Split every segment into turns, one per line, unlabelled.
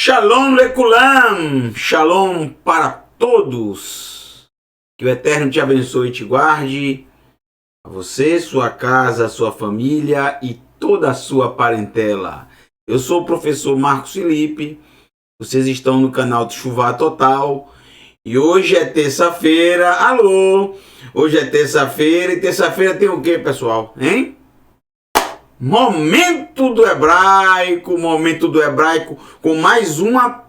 Shalom Lekulam, Shalom para todos. Que o Eterno te abençoe e te guarde, a você, sua casa, sua família e toda a sua parentela. Eu sou o professor Marcos Felipe, vocês estão no canal de Chuvá Total e hoje é terça-feira. Alô, hoje é terça-feira e terça-feira tem o que, pessoal, hein? Momento do hebraico com mais uma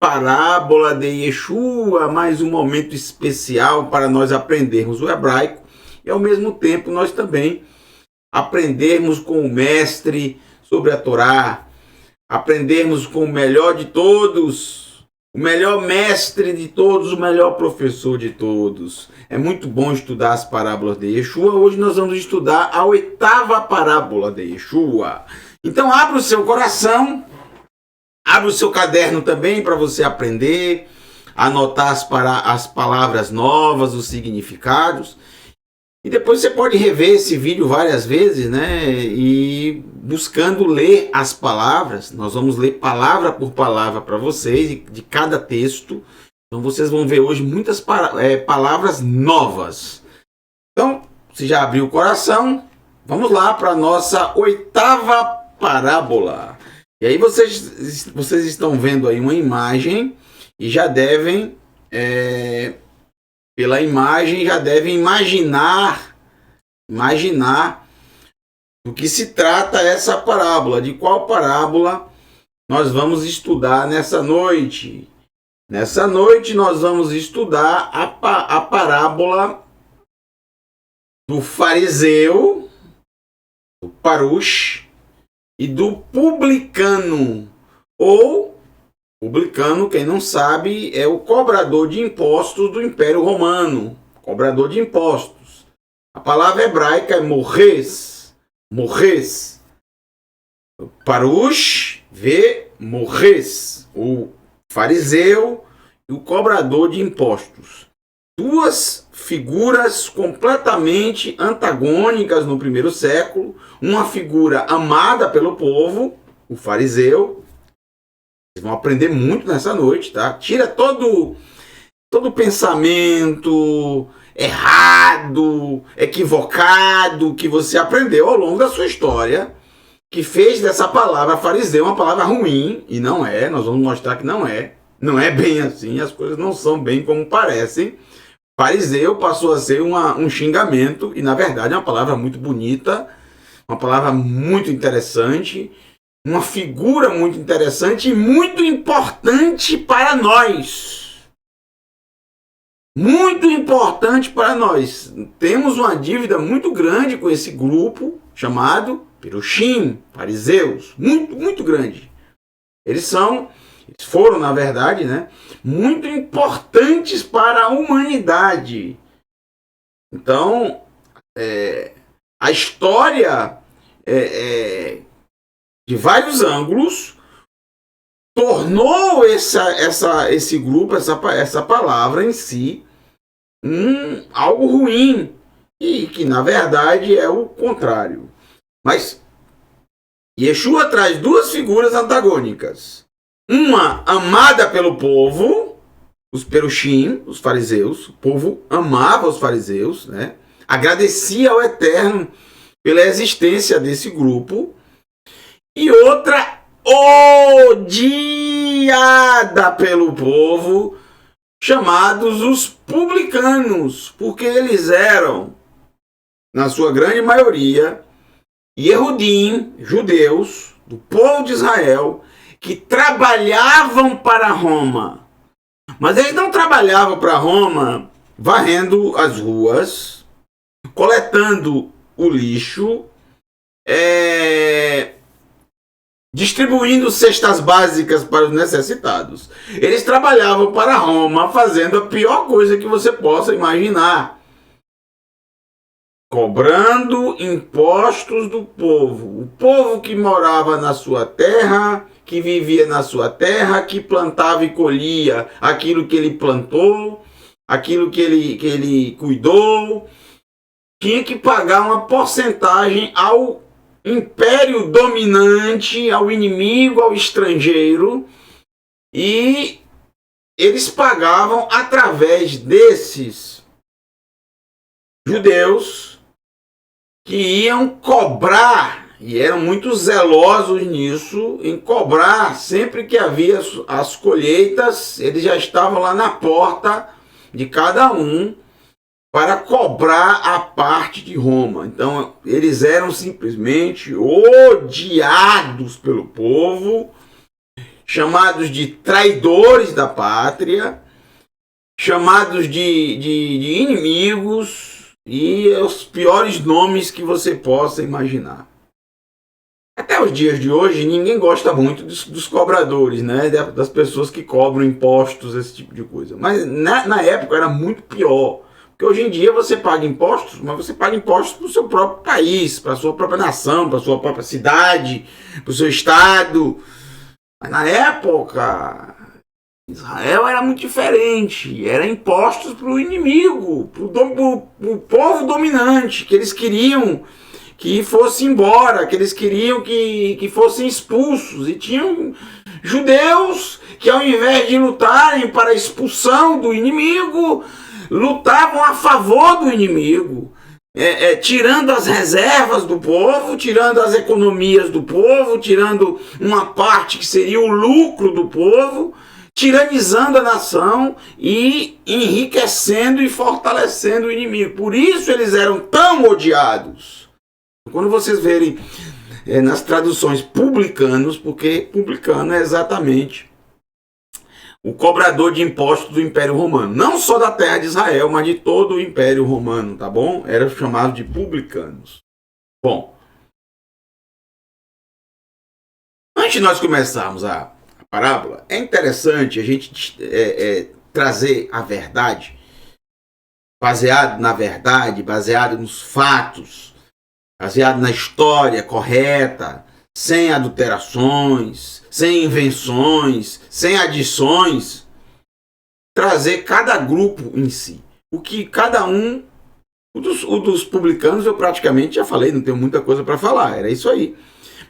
parábola de Yeshua, mais um momento especial para nós aprendermos o hebraico e ao mesmo tempo nós também aprendermos com o mestre sobre a Torá, aprendermos com o melhor de todos, o melhor mestre de todos, o melhor professor de todos. É muito bom estudar as parábolas de Yeshua. Hoje nós vamos estudar a 8ª parábola de Yeshua. Então abra o seu coração, abra o seu caderno também para você aprender, anotar as palavras novas, os significados. E depois você pode rever esse vídeo várias vezes, né? E buscando ler as palavras. Nós vamos ler palavra por palavra para vocês, de cada texto. Então vocês vão ver hoje muitas palavras novas. Então, se já abriu o coração, vamos lá para a nossa 8ª parábola. E aí vocês estão vendo aí uma imagem e já devem... pela imagem já devem imaginar do que se trata essa parábola, de qual parábola nós vamos estudar nessa noite. Nessa noite nós vamos estudar a parábola do fariseu, do parush e do publicano. Ou publicano, quem não sabe, é o cobrador de impostos do Império Romano. Cobrador de impostos. A palavra hebraica é morres. Morres. Parush, morres. O fariseu e o cobrador de impostos. Duas figuras completamente antagônicas no primeiro século. Uma figura amada pelo povo, o fariseu. Vocês vão aprender muito nessa noite, tá? Tira todo pensamento errado, equivocado que você aprendeu ao longo da sua história, que fez dessa palavra fariseu uma palavra ruim, e não é. Nós vamos mostrar que não é. Não é bem assim, as coisas não são bem como parecem. Fariseu passou a ser um xingamento, e na verdade é uma palavra muito bonita, uma palavra muito interessante, uma figura muito interessante e muito importante para nós. Muito importante para nós. Temos uma dívida muito grande com esse grupo chamado Perushim, fariseus. Muito, muito grande. Eles foram, na verdade, né, muito importantes para a humanidade. Então, a história de vários ângulos, tornou esse grupo, essa palavra em si, algo ruim, e que na verdade é o contrário. Mas Yeshua traz duas figuras antagônicas. Uma amada pelo povo, os perushim, os fariseus. O povo amava os fariseus, né? Agradecia ao Eterno pela existência desse grupo. E outra odiada pelo povo, chamados os publicanos, porque eles eram, na sua grande maioria, Yehudim, judeus, do povo de Israel, que trabalhavam para Roma. Mas eles não trabalhavam para Roma varrendo as ruas, coletando o lixo, distribuindo cestas básicas para os necessitados. Eles trabalhavam para Roma fazendo a pior coisa que você possa imaginar. Cobrando impostos do povo. O povo que morava na sua terra, que vivia na sua terra, que plantava e colhia aquilo que ele plantou, aquilo que ele cuidou, tinha que pagar uma porcentagem ao império dominante, ao inimigo, ao estrangeiro, E eles pagavam através desses judeus que iam cobrar, e eram muito zelosos nisso, em cobrar sempre que havia as colheitas, eles já estavam lá na porta de cada um para cobrar a parte de Roma. Então eles eram simplesmente odiados pelo povo, chamados de traidores da pátria, chamados de inimigos, e os piores nomes que você possa imaginar. Até os dias de hoje, ninguém gosta muito dos cobradores, né? Das pessoas que cobram impostos, esse tipo de coisa. Mas na época era muito pior. Porque hoje em dia você paga impostos, mas você paga impostos para o seu próprio país, para a sua própria nação, para a sua própria cidade, para o seu estado. Mas na época, Israel era muito diferente. Era impostos para o inimigo, para o povo dominante, que eles queriam que fosse embora, que eles queriam que fossem expulsos. E tinham judeus que, ao invés de lutarem para a expulsão do inimigo, lutavam a favor do inimigo, tirando as reservas do povo, tirando as economias do povo, tirando uma parte que seria o lucro do povo, tiranizando a nação e enriquecendo e fortalecendo o inimigo. Por isso eles eram tão odiados. Quando vocês verem nas traduções publicanos, porque publicano é exatamente o cobrador de impostos do Império Romano. Não só da terra de Israel, mas de todo o Império Romano, tá bom? Era chamado de publicanos. Bom, antes de nós começarmos a parábola, é interessante a gente trazer a verdade, baseado na verdade, baseado nos fatos, baseado na história correta, sem adulterações, sem invenções, sem adições, trazer cada grupo em si. O que cada um, o dos publicanos eu praticamente já falei, não tenho muita coisa para falar, era isso aí.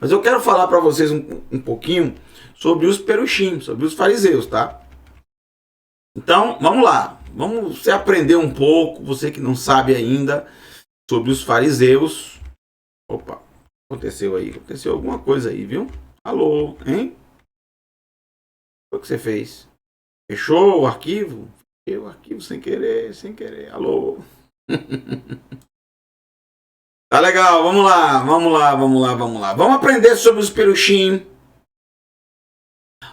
Mas eu quero falar para vocês um pouquinho sobre os perushim, sobre os fariseus, tá? Então, vamos lá. Vamos você aprender um pouco, você que não sabe ainda, sobre os fariseus. Opa, aconteceu aí? Aconteceu alguma coisa aí, viu? Alô, hein? O que você fez? Fechou o arquivo? Fechei o arquivo sem querer, sem querer. Alô? Tá legal, vamos lá, vamos lá, vamos lá, vamos lá. Vamos aprender sobre os perushim.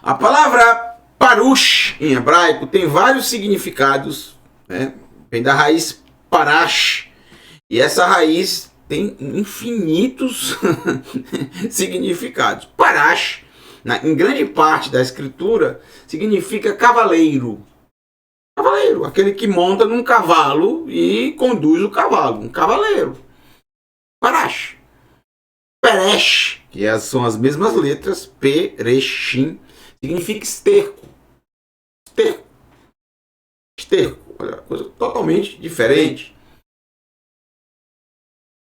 A palavra parush, em hebraico, tem vários significados, né? Vem da raiz parash. E essa raiz tem infinitos significados. Parash, em grande parte da escritura, significa cavaleiro. Cavaleiro, aquele que monta num cavalo e conduz o cavalo. Um cavaleiro. Parash. Peresh, que são as mesmas letras, Pereshim, significa esterco. Esterco. Esterco. Olha, coisa totalmente diferente.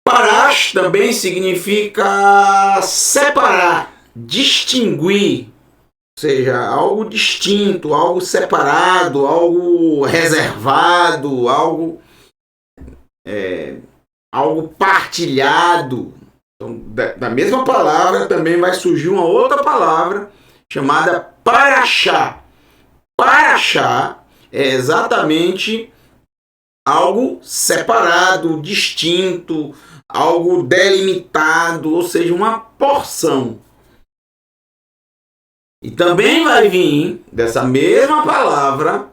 Parash também significa separar, distinguir, ou seja, algo distinto, algo separado, algo reservado, algo partilhado. Então, da mesma palavra também vai surgir uma outra palavra chamada parashá. Parashá é exatamente algo separado, distinto, algo delimitado, ou seja, uma porção. E também vai vir dessa mesma palavra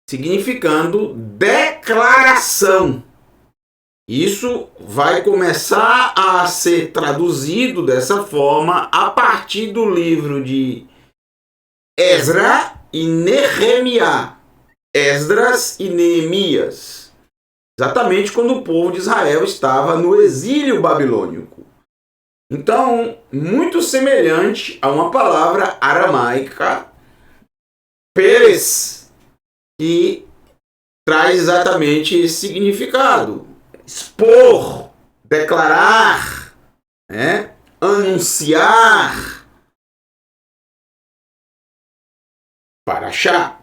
significando declaração. Isso vai começar a ser traduzido dessa forma a partir do livro de Esdra e Nehemiá. Esdras e Neemias. Exatamente quando o povo de Israel estava no exílio babilônico. Então, muito semelhante a uma palavra aramaica, peres, que traz exatamente esse significado. Expor, declarar, anunciar. Parashá.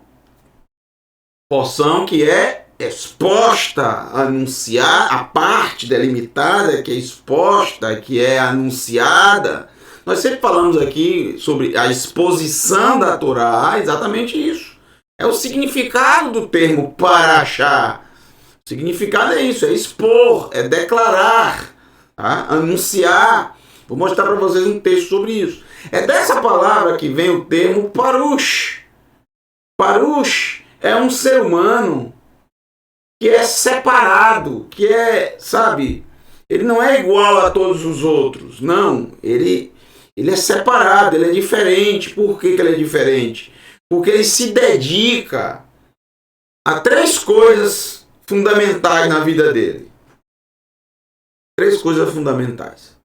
Porção que é exposta, anunciar, a parte delimitada que é exposta, que é anunciada. Nós sempre falamos aqui sobre a exposição da Torá, exatamente isso. É o significado do termo Parashá. O significado é isso, é expor, é declarar, tá? Anunciar. Vou mostrar para vocês um texto sobre isso. É dessa palavra que vem o termo Parush. Parush é um ser humano que é separado, que é, sabe, ele não é igual a todos os outros. Não, ele é separado, ele é diferente. Por que ele é diferente? Porque ele se dedica a 3 coisas fundamentais na vida dele. 3 coisas fundamentais.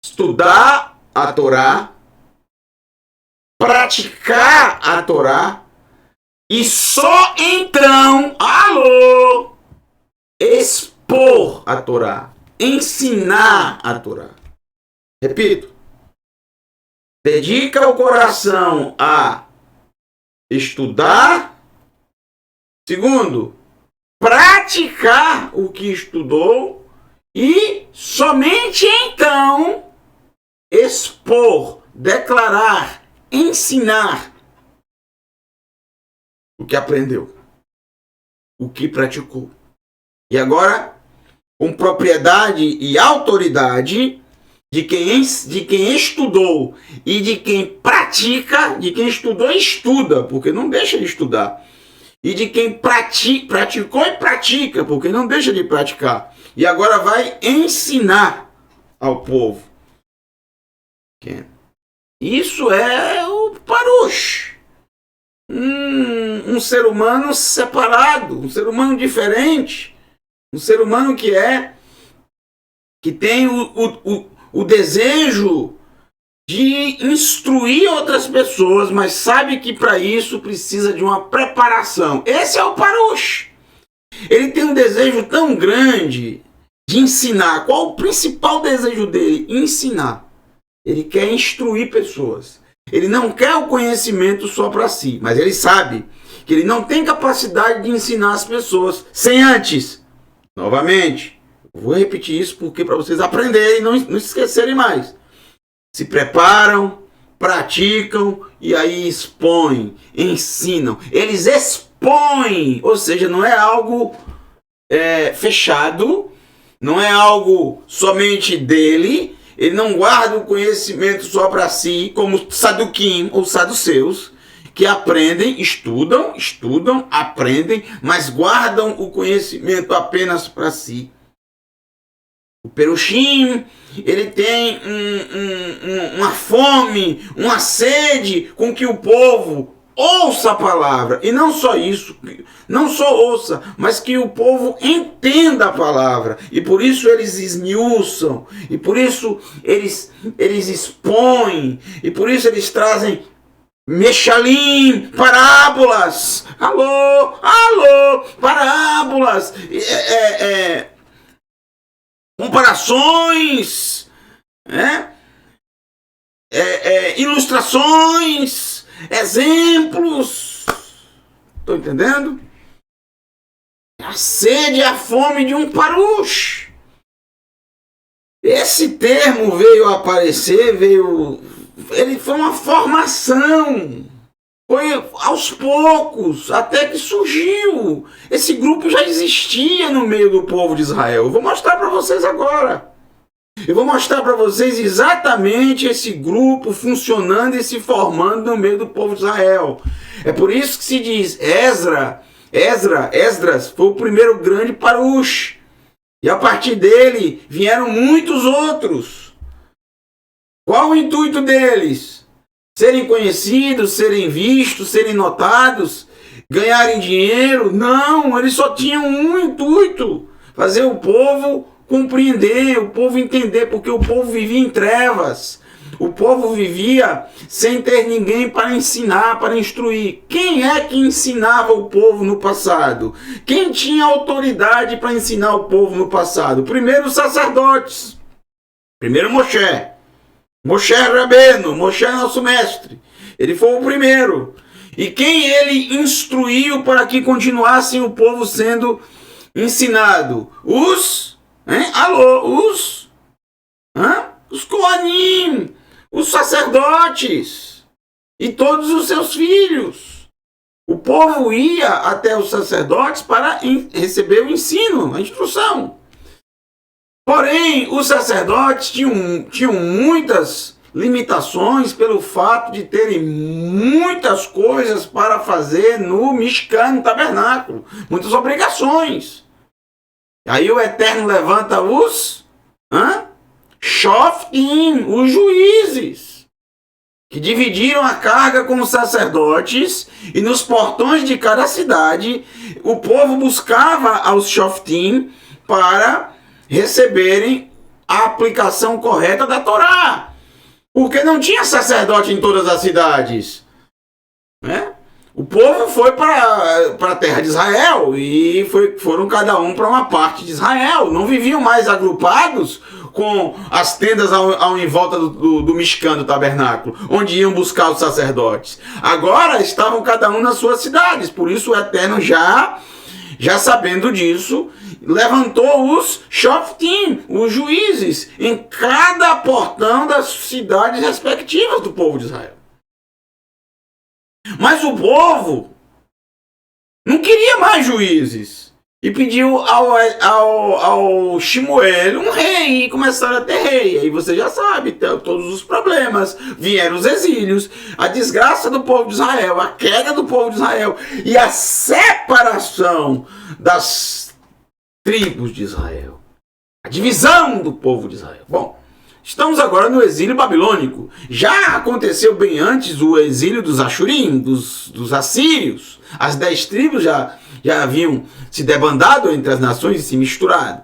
Estudar a Torá, praticar a Torá e só então, expor a Torá, ensinar a Torá. Repito, dedica o coração a estudar. Segundo, praticar o que estudou e somente então expor, declarar, ensinar o que aprendeu, o que praticou. E agora, com propriedade e autoridade de quem estudou e de quem pratica, de quem estudou e estuda, porque não deixa de estudar, e de quem praticou e pratica, porque não deixa de praticar, e agora vai ensinar ao povo. Isso é o Parush. Um ser humano separado, um ser humano diferente, um ser humano que tem o desejo de instruir outras pessoas, mas sabe que para isso precisa de uma preparação. Esse é o Parush. Ele tem um desejo tão grande de ensinar. Qual o principal desejo dele? Ensinar. Ele quer instruir pessoas. Ele não quer o conhecimento só para si, mas ele sabe que ele não tem capacidade de ensinar as pessoas sem antes. Novamente, vou repetir isso porque para vocês aprenderem e não esquecerem mais. Se preparam, praticam e aí expõem, ensinam. Eles expõem, ou seja, não é algo fechado, não é algo somente dele. Ele não guarda o conhecimento só para si, como os saduquim ou saduceus, que aprendem, estudam, aprendem, mas guardam o conhecimento apenas para si. O Perushim, ele tem uma fome, uma sede com que o povo ouça a palavra. E não só isso, não só ouça, mas que o povo entenda a palavra. E por isso eles esmiuçam, e por isso eles expõem, e por isso eles trazem Meshalim, parábolas. Alô, parábolas. Comparações, ilustrações, exemplos. Estou entendendo? A sede e a fome de um Parush. Esse termo veio a aparecer, ele foi uma formação. Foi aos poucos, até que surgiu. Esse grupo já existia no meio do povo de Israel. Eu vou mostrar para vocês agora. Eu vou mostrar para vocês exatamente esse grupo funcionando e se formando no meio do povo de Israel. É por isso que se diz Esdras foi o primeiro grande Parush. E a partir dele vieram muitos outros. Qual o intuito deles? Serem conhecidos, serem vistos, serem notados, ganharem dinheiro? Não, eles só tinham um intuito: fazer o povo compreender, o povo entender, porque o povo vivia em trevas. O povo vivia sem ter ninguém para ensinar, para instruir. Quem é que ensinava o povo no passado? Quem tinha autoridade para ensinar o povo no passado? Primeiro os sacerdotes. Primeiro Moshe Rabbeinu, Moshe nosso mestre, Ele foi o primeiro. E quem ele instruiu para que continuassem o povo sendo ensinado? Os Kohanim, os sacerdotes e todos os seus filhos. O povo ia até os sacerdotes para receber o ensino, a instrução. Porém, os sacerdotes tinham muitas limitações pelo fato de terem muitas coisas para fazer no Mishkan, no tabernáculo. Muitas obrigações. Aí o Eterno levanta os Shoftim, os juízes, que dividiram a carga com os sacerdotes, e nos portões de cada cidade o povo buscava aos Shoftim para receberem a aplicação correta da Torá, porque não tinha sacerdote em todas as cidades, né? O povo foi para a terra de Israel e foram cada um para uma parte de Israel. Não viviam mais agrupados com as tendas em volta do Mishkan, do tabernáculo, onde iam buscar os sacerdotes. Agora estavam cada um nas suas cidades. Por isso o Eterno, já sabendo disso, levantou os Shoftim, os juízes, em cada portão das cidades respectivas do povo de Israel. Mas o povo não queria mais juízes e pediu ao Shemuel um rei, e começaram a ter rei. Aí você já sabe, todos os problemas, vieram os exílios, a desgraça do povo de Israel, a queda do povo de Israel e a separação das tribos de Israel, a divisão do povo de Israel. Bom, estamos agora no exílio babilônico. Já aconteceu bem antes o exílio dos Ashurim, dos assírios. As 10 tribos já haviam se debandado entre as nações e se misturado.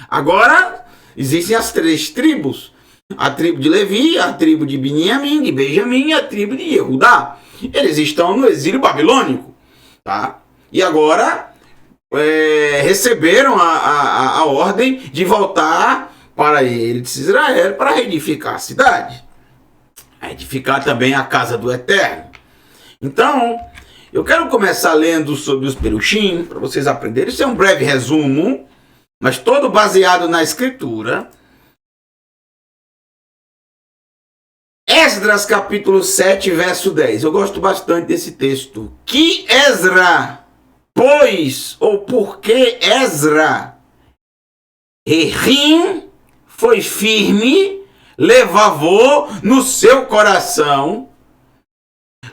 Agora existem as 3 tribos. A tribo de Levi, a tribo de Beniamim, de Benjamim e a tribo de Yehudá. Eles estão no exílio babilônico. Tá? E agora receberam a ordem de voltar para eles, Israel, para reedificar a cidade, edificar também a casa do Eterno. Então, eu quero começar lendo sobre os Perushim, para vocês aprenderem. Isso é um breve resumo, mas todo baseado na Escritura. Esdras capítulo 7, verso 10. Eu gosto bastante desse texto. Que Ezra, pois, ou porque Ezra, Errim, foi firme, levavou no seu coração,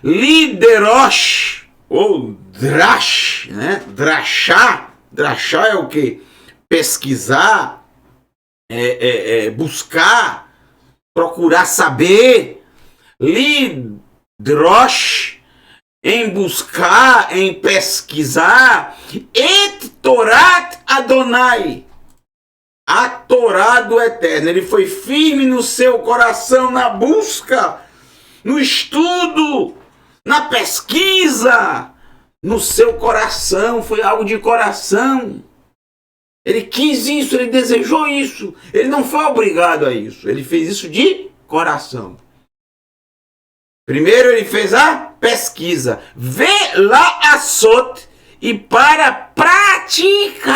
liderosh, ou drash, né? Drachá é o que? Pesquisar, buscar, procurar saber. Lidrosh, em buscar, em pesquisar. Et Torat Adonai, a Torá do Eterno. Ele foi firme no seu coração, na busca, no estudo, na pesquisa, no seu coração. Foi algo de coração. Ele quis isso, ele desejou isso. Ele não foi obrigado a isso. Ele fez isso de coração. Primeiro ele fez a pesquisa. Vê lá a sot, e para praticar.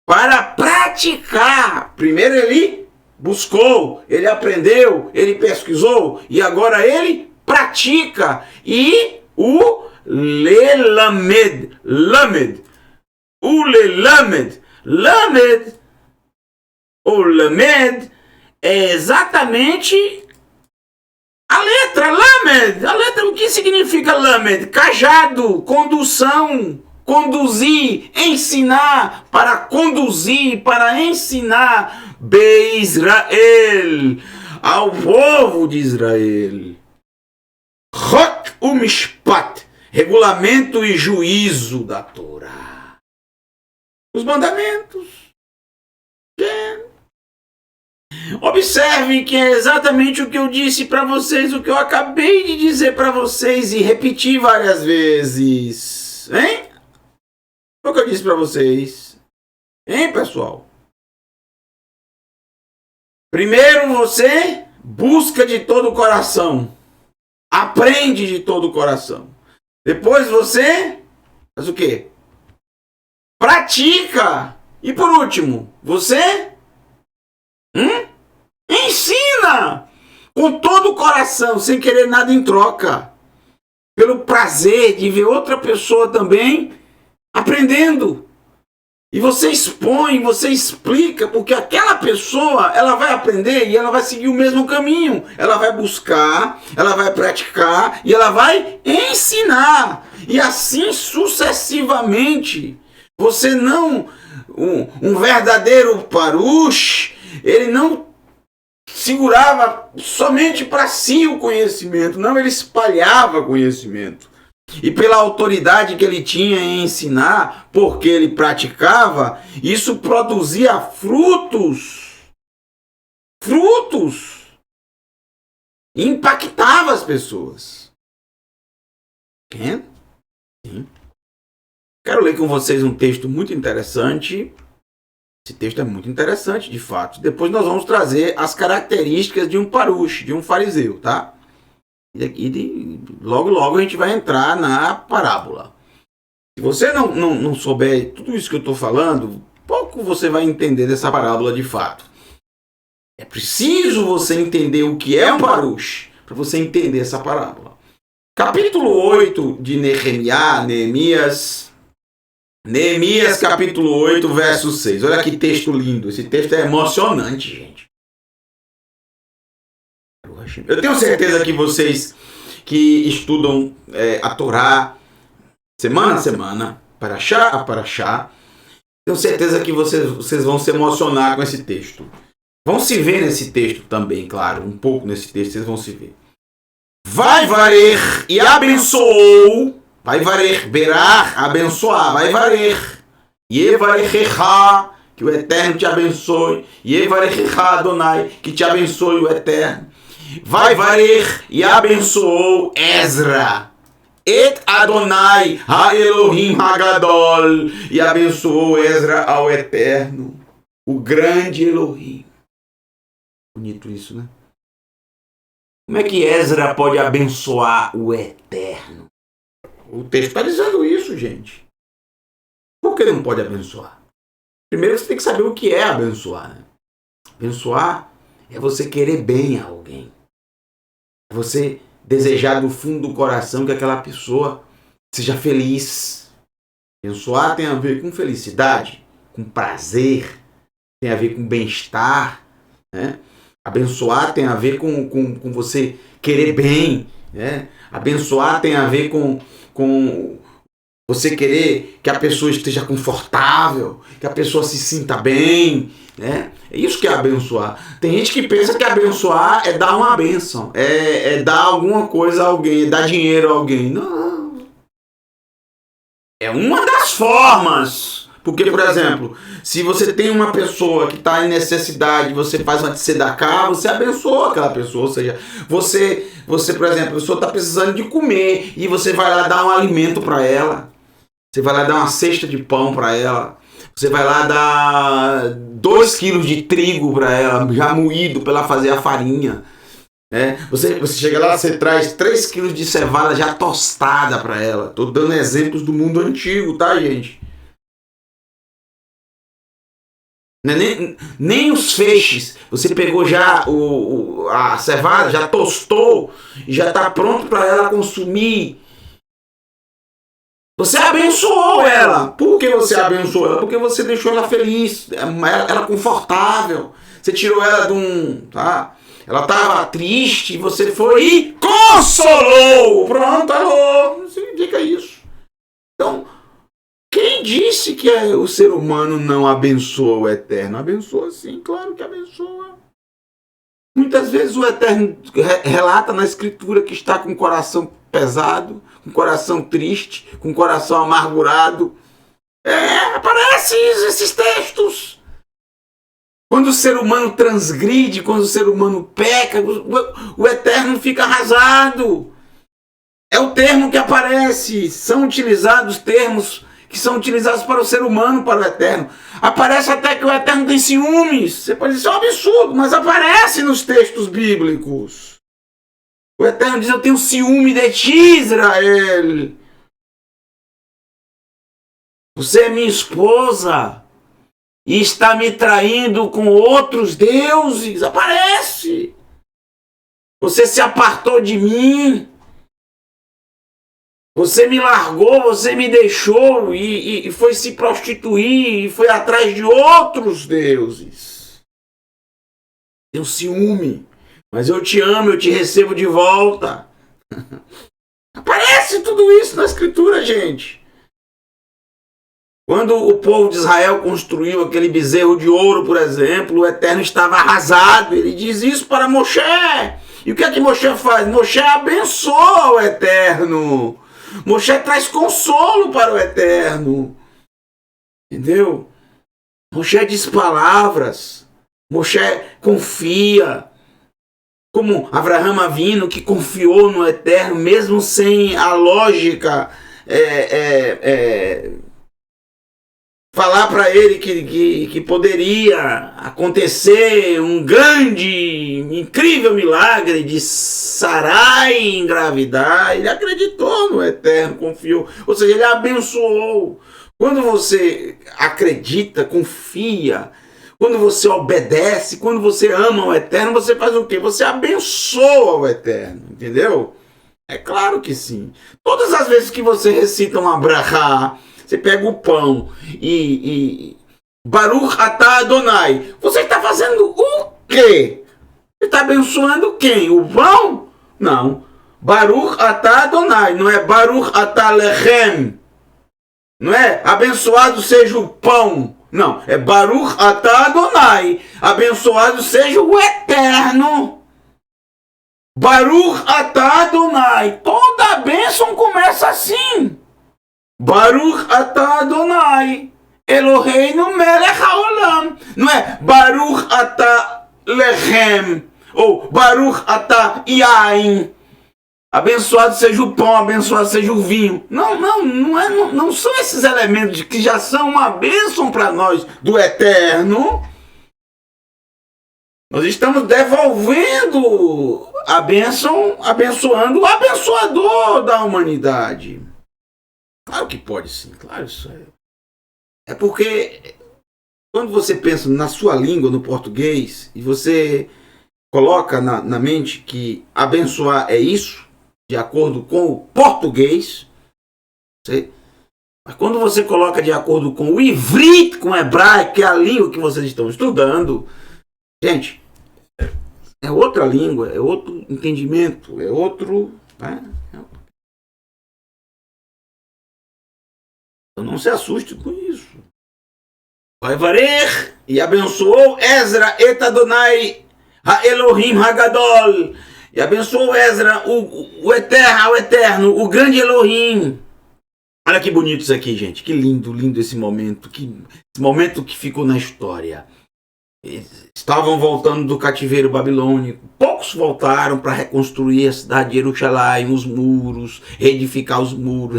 Para praticar. Primeiro ele buscou, ele aprendeu, ele pesquisou e agora ele pratica. E o lelamed, lamed, o lelamed, lamed, o lamed é exatamente a letra lamed. A letra, o que significa lamed? Cajado, condução. Conduzir, ensinar, para conduzir, para ensinar Be-Israel, ao povo de Israel. Chok u'mishpat, regulamento e juízo da Torá. Os mandamentos. Observe que é exatamente o que eu disse para vocês, o que eu acabei de dizer para vocês e repetir várias vezes. Hein? Foi o que eu disse para vocês. Hein, pessoal? Primeiro você busca de todo o coração, aprende de todo o coração. Depois você faz o quê? Pratica. E por último, você ensina com todo o coração, sem querer nada em troca. Pelo prazer de ver outra pessoa também aprendendo. E você expõe, você explica, porque aquela pessoa, ela vai aprender e ela vai seguir o mesmo caminho. Ela vai buscar, ela vai praticar e ela vai ensinar. E assim sucessivamente. Você não, um verdadeiro parush, ele não segurava somente para si o conhecimento, não, ele espalhava conhecimento. E pela autoridade que ele tinha em ensinar, porque ele praticava, isso produzia frutos. Frutos. E impactava as pessoas. Sim. Quero ler com vocês um texto muito interessante. Esse texto é muito interessante, de fato. Depois nós vamos trazer as características de um parush, de um fariseu, tá? E logo a gente vai entrar na parábola. Se você não souber tudo isso que eu estou falando, pouco você vai entender dessa parábola de fato. É preciso você entender o que é um parush para você entender essa parábola. Capítulo 8 de Neemias, capítulo 8, verso 6. Olha que texto lindo. Esse texto é emocionante, gente. Eu tenho certeza que vocês que estudam a Torá semana a semana, paraxá a paraxá, tenho certeza que vocês vão se emocionar com esse texto. Vão se ver nesse texto também, claro. Um pouco nesse texto vocês vão se ver. Vai varer e abençoou. Vai varer, berar, abençoar. Vai varer. Yevarechecha, que o Eterno te abençoe. Yevarechecha Adonai, que te abençoe o Eterno. Vai varer e abençoou Ezra. Et Adonai ha Elohim Hagadol. E abençoou Ezra ao Eterno, o grande Elohim. Bonito isso, né? Como é que Ezra pode abençoar o Eterno? O texto está dizendo isso, gente. Por que não pode abençoar? Primeiro você tem que saber o que é abençoar, né? Abençoar é você querer bem a alguém. É você desejar do fundo do coração que aquela pessoa seja feliz. Abençoar tem a ver com felicidade, com prazer, tem a ver com bem-estar, né? Abençoar tem a ver com você querer bem, né? Abençoar tem a ver com você querer que a pessoa esteja confortável, que a pessoa se sinta bem, né? É isso que é abençoar. Tem gente que pensa que abençoar é dar uma bênção, é dar alguma coisa a alguém, é dar dinheiro a alguém. Não. É uma das formas. Porque, por exemplo, se você tem uma pessoa que está em necessidade, você faz uma tzedakah, você abençoa aquela pessoa. Ou seja, você por exemplo, a pessoa está precisando de comer e você vai lá dar um alimento para ela. Você vai lá dar uma cesta de pão para ela. Você vai lá dar 2 quilos de trigo para ela, já moído para ela fazer a farinha. Você chega lá, você traz 3 quilos de cevada já tostada para ela. Estou dando exemplos do mundo antigo, tá, gente? Nem os feixes. Você pegou já a cevada, já tostou e já está pronto para ela consumir. Você abençoou ela. Por que você abençoou ela? Porque você deixou ela feliz, ela confortável. Você tirou ela de um... Tá? Ela estava triste, você foi e consolou. Pronto, alô. Significa isso. Então, quem disse que o ser humano não abençoa o Eterno? Abençoa sim, claro que abençoa. Muitas vezes o Eterno relata na Escritura que está com o coração pesado, com o coração triste, com o coração amargurado. Aparecem esses textos. Quando o ser humano transgride, quando o ser humano peca, o Eterno fica arrasado. É o termo que aparece. São utilizados termos que são utilizados para o ser humano, para o Eterno. Aparece até que o Eterno tem ciúmes. Você pode dizer, isso é um absurdo, mas aparece nos textos bíblicos. O Eterno diz, eu tenho ciúme de ti, Israel. Você é minha esposa e está me traindo com outros deuses. Aparece. Você se apartou de mim. Você me largou, você me deixou e foi se prostituir e foi atrás de outros deuses. Tenho ciúme, mas eu te amo, eu te recebo de volta. Aparece tudo isso na Escritura, gente. Quando o povo de Israel construiu aquele bezerro de ouro, por exemplo, o Eterno estava arrasado. Ele diz isso para Moshe. E o que é que Moshe faz? Moshe abençoa o Eterno. Moshe traz consolo para o Eterno. Entendeu? Moshe diz palavras. Moshe confia. Como Avraham Avinu, que confiou no Eterno, mesmo sem a lógica falar para ele que poderia acontecer um grande, incrível milagre de Sarai engravidar. Ele acreditou no Eterno, confiou. Ou seja, ele abençoou. Quando você acredita, confia, quando você obedece, quando você ama o Eterno, você faz o quê? Você abençoa o Eterno, entendeu? É claro que sim. Todas as vezes que você recita uma brachá, você pega o pão e Baruch atah Adonai. Você está fazendo o quê? Você está abençoando quem? O pão? Não. Baruch atah Adonai. Não é Baruch atah lechem. Não é abençoado seja o pão. Não. É Baruch atah Adonai. Abençoado seja o Eterno. Baruch atah Adonai. Toda a bênção começa assim. Baruch atah Adonai, Eloheinu melech haolam. Não é Baruch atah lechem, ou Baruch atah yain. Abençoado seja o pão, abençoado seja o vinho. Não são esses elementos que já são uma bênção para nós do Eterno. Nós estamos devolvendo a bênção, abençoando o abençoador da humanidade. Claro que pode sim, claro isso é. É porque quando você pensa na sua língua, no português, e você coloca na mente que abençoar é isso, de acordo com o português, mas quando você coloca de acordo com o ivrit, com o hebraico, que é a língua que vocês estão estudando, gente, é outra língua, é outro entendimento, é outro... Né? Então não se assuste com isso. Vai varer e abençoou Ezra et Adonai ha-Elohim ha-Gadol. E abençoou Ezra, o Eterno, o grande Elohim. Olha que bonito isso aqui, gente. Que lindo, lindo esse momento. Esse momento que ficou na história. Estavam voltando do cativeiro babilônico. Poucos voltaram para reconstruir a cidade de Jerusalém, os muros, reedificar os muros,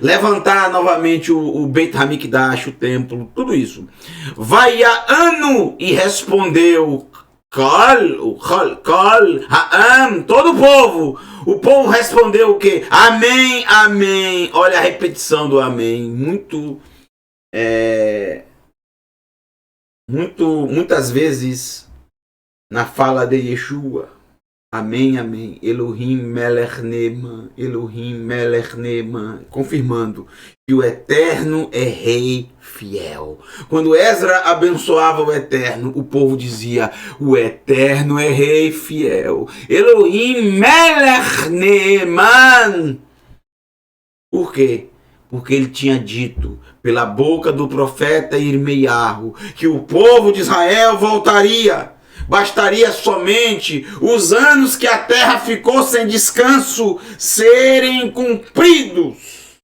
levantar novamente o Beit Hamikdash, o templo, tudo isso. Vaia'anu, e respondeu Ha'am, todo o povo. O povo respondeu o quê? Amém, amém. Olha a repetição do amém. Muitas vezes na fala de Yeshua. Amém, amém. Elohim melech neman, Elohim melech neman. Confirmando que o Eterno é rei fiel. Quando Ezra abençoava o Eterno, o povo dizia, o Eterno é rei fiel. Elohim melech neman. Por quê? Porque ele tinha dito pela boca do profeta Irmeiarro que o povo de Israel voltaria. Bastaria somente os anos que a terra ficou sem descanso serem cumpridos.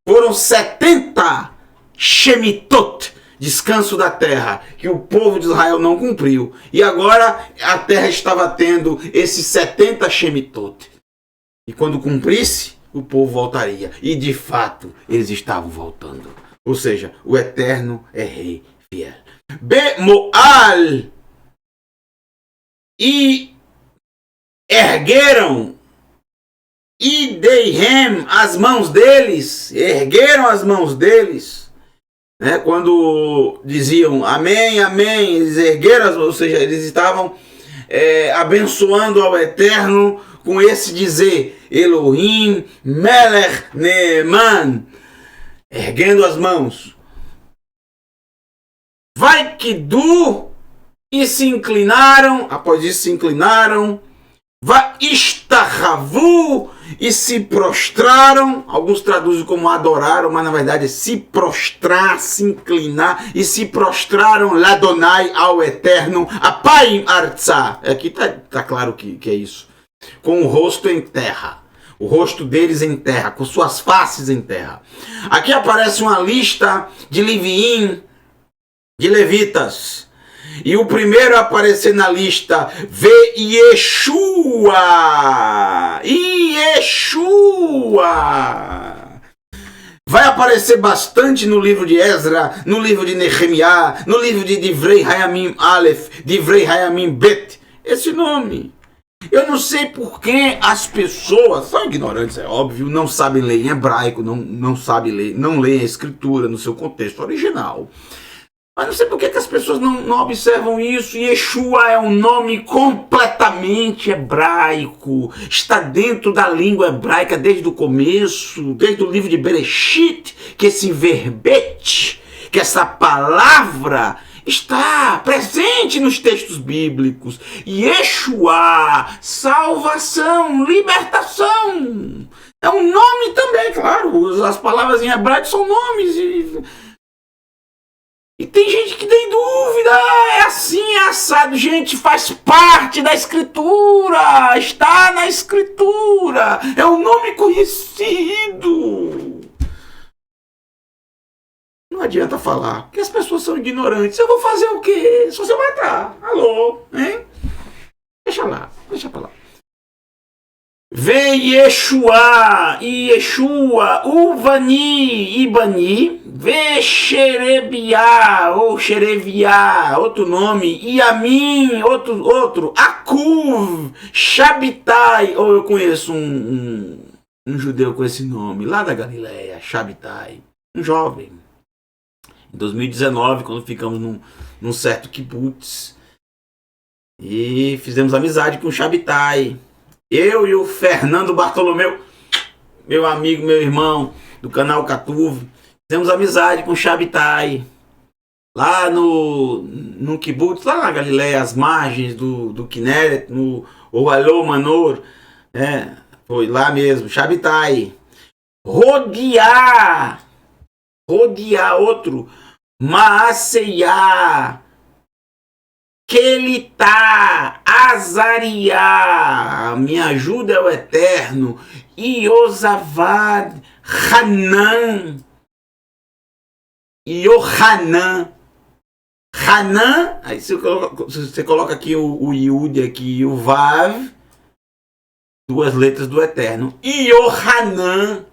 Foram 70 Shemitot, descanso da terra, que o povo de Israel não cumpriu. E agora a terra estava tendo esses 70 Shemitot. E quando cumprisse, o povo voltaria. E de fato, eles estavam voltando. Ou seja, o Eterno é rei fiel. Bemoal. E ergueram Ideihem, as mãos deles, ergueram as mãos deles, né? Quando diziam amém, amém, eles ergueram as mãos, ou seja, eles estavam abençoando ao Eterno com esse dizer, Elohim, Melech, Neeman, erguendo as mãos. Vai que e se inclinaram, após isso se inclinaram, vai istahavu, e se prostraram, alguns traduzem como adoraram, mas na verdade é se prostrar, se inclinar, e se prostraram Ladonai ao Eterno, Apaim Artsá. Aqui tá claro que é isso. Com o rosto em terra. O rosto deles em terra, com suas faces em terra. Aqui aparece uma lista de Leviim, de levitas. E o primeiro a aparecer na lista, Yeshua. Yeshua. Vai aparecer bastante no livro de Ezra, no livro de Nehemiah, no livro de Divrei Hayamim Aleph, Divrei Hayamim Bet. Esse nome. Eu não sei por que as pessoas, são ignorantes, é óbvio, não sabem ler em hebraico, não sabem ler, não leem a escritura no seu contexto original. Mas não sei por que as pessoas não observam isso. Yeshua é um nome completamente hebraico. Está dentro da língua hebraica desde o começo, desde o livro de Bereshit, que esse verbete, que essa palavra está presente nos textos bíblicos. Yeshua, salvação, libertação. É um nome também, claro. As palavras em hebraico são nomes e tem gente que tem dúvida, é assim, é assado. Gente, faz parte da escritura, está na escritura, é um nome conhecido. Não adianta falar, porque as pessoas são ignorantes. Eu vou fazer o quê? Só se eu matar. Alô, hein? Deixa lá, deixa pra lá. Vem Yeshua, Uvani, Ibani, Vê Xerebiá, ou Xereviá, outro nome, Yamin, outro, Akuv, Shabitai, ou eu conheço um judeu com esse nome, lá da Galileia, Shabitai, um jovem. Em 2019, quando ficamos num certo kibbutz, e fizemos amizade com o Shabitai. Eu e o Fernando Bartolomeu, meu amigo, meu irmão, do canal Catuve, fizemos amizade com o Shabitai. Lá no kibbutz, lá na Galileia, às margens do Kinneret, no Ohalô Manor. Foi lá mesmo, Shabitai. Rodear, outro. Maaseiá. Kelitá, Azariá, me ajuda é o Eterno, Iosavad, Hanan, Yohanan, Hanan, aí você coloca aqui o Yud aqui e o Vav, duas letras do Eterno, Yohanan.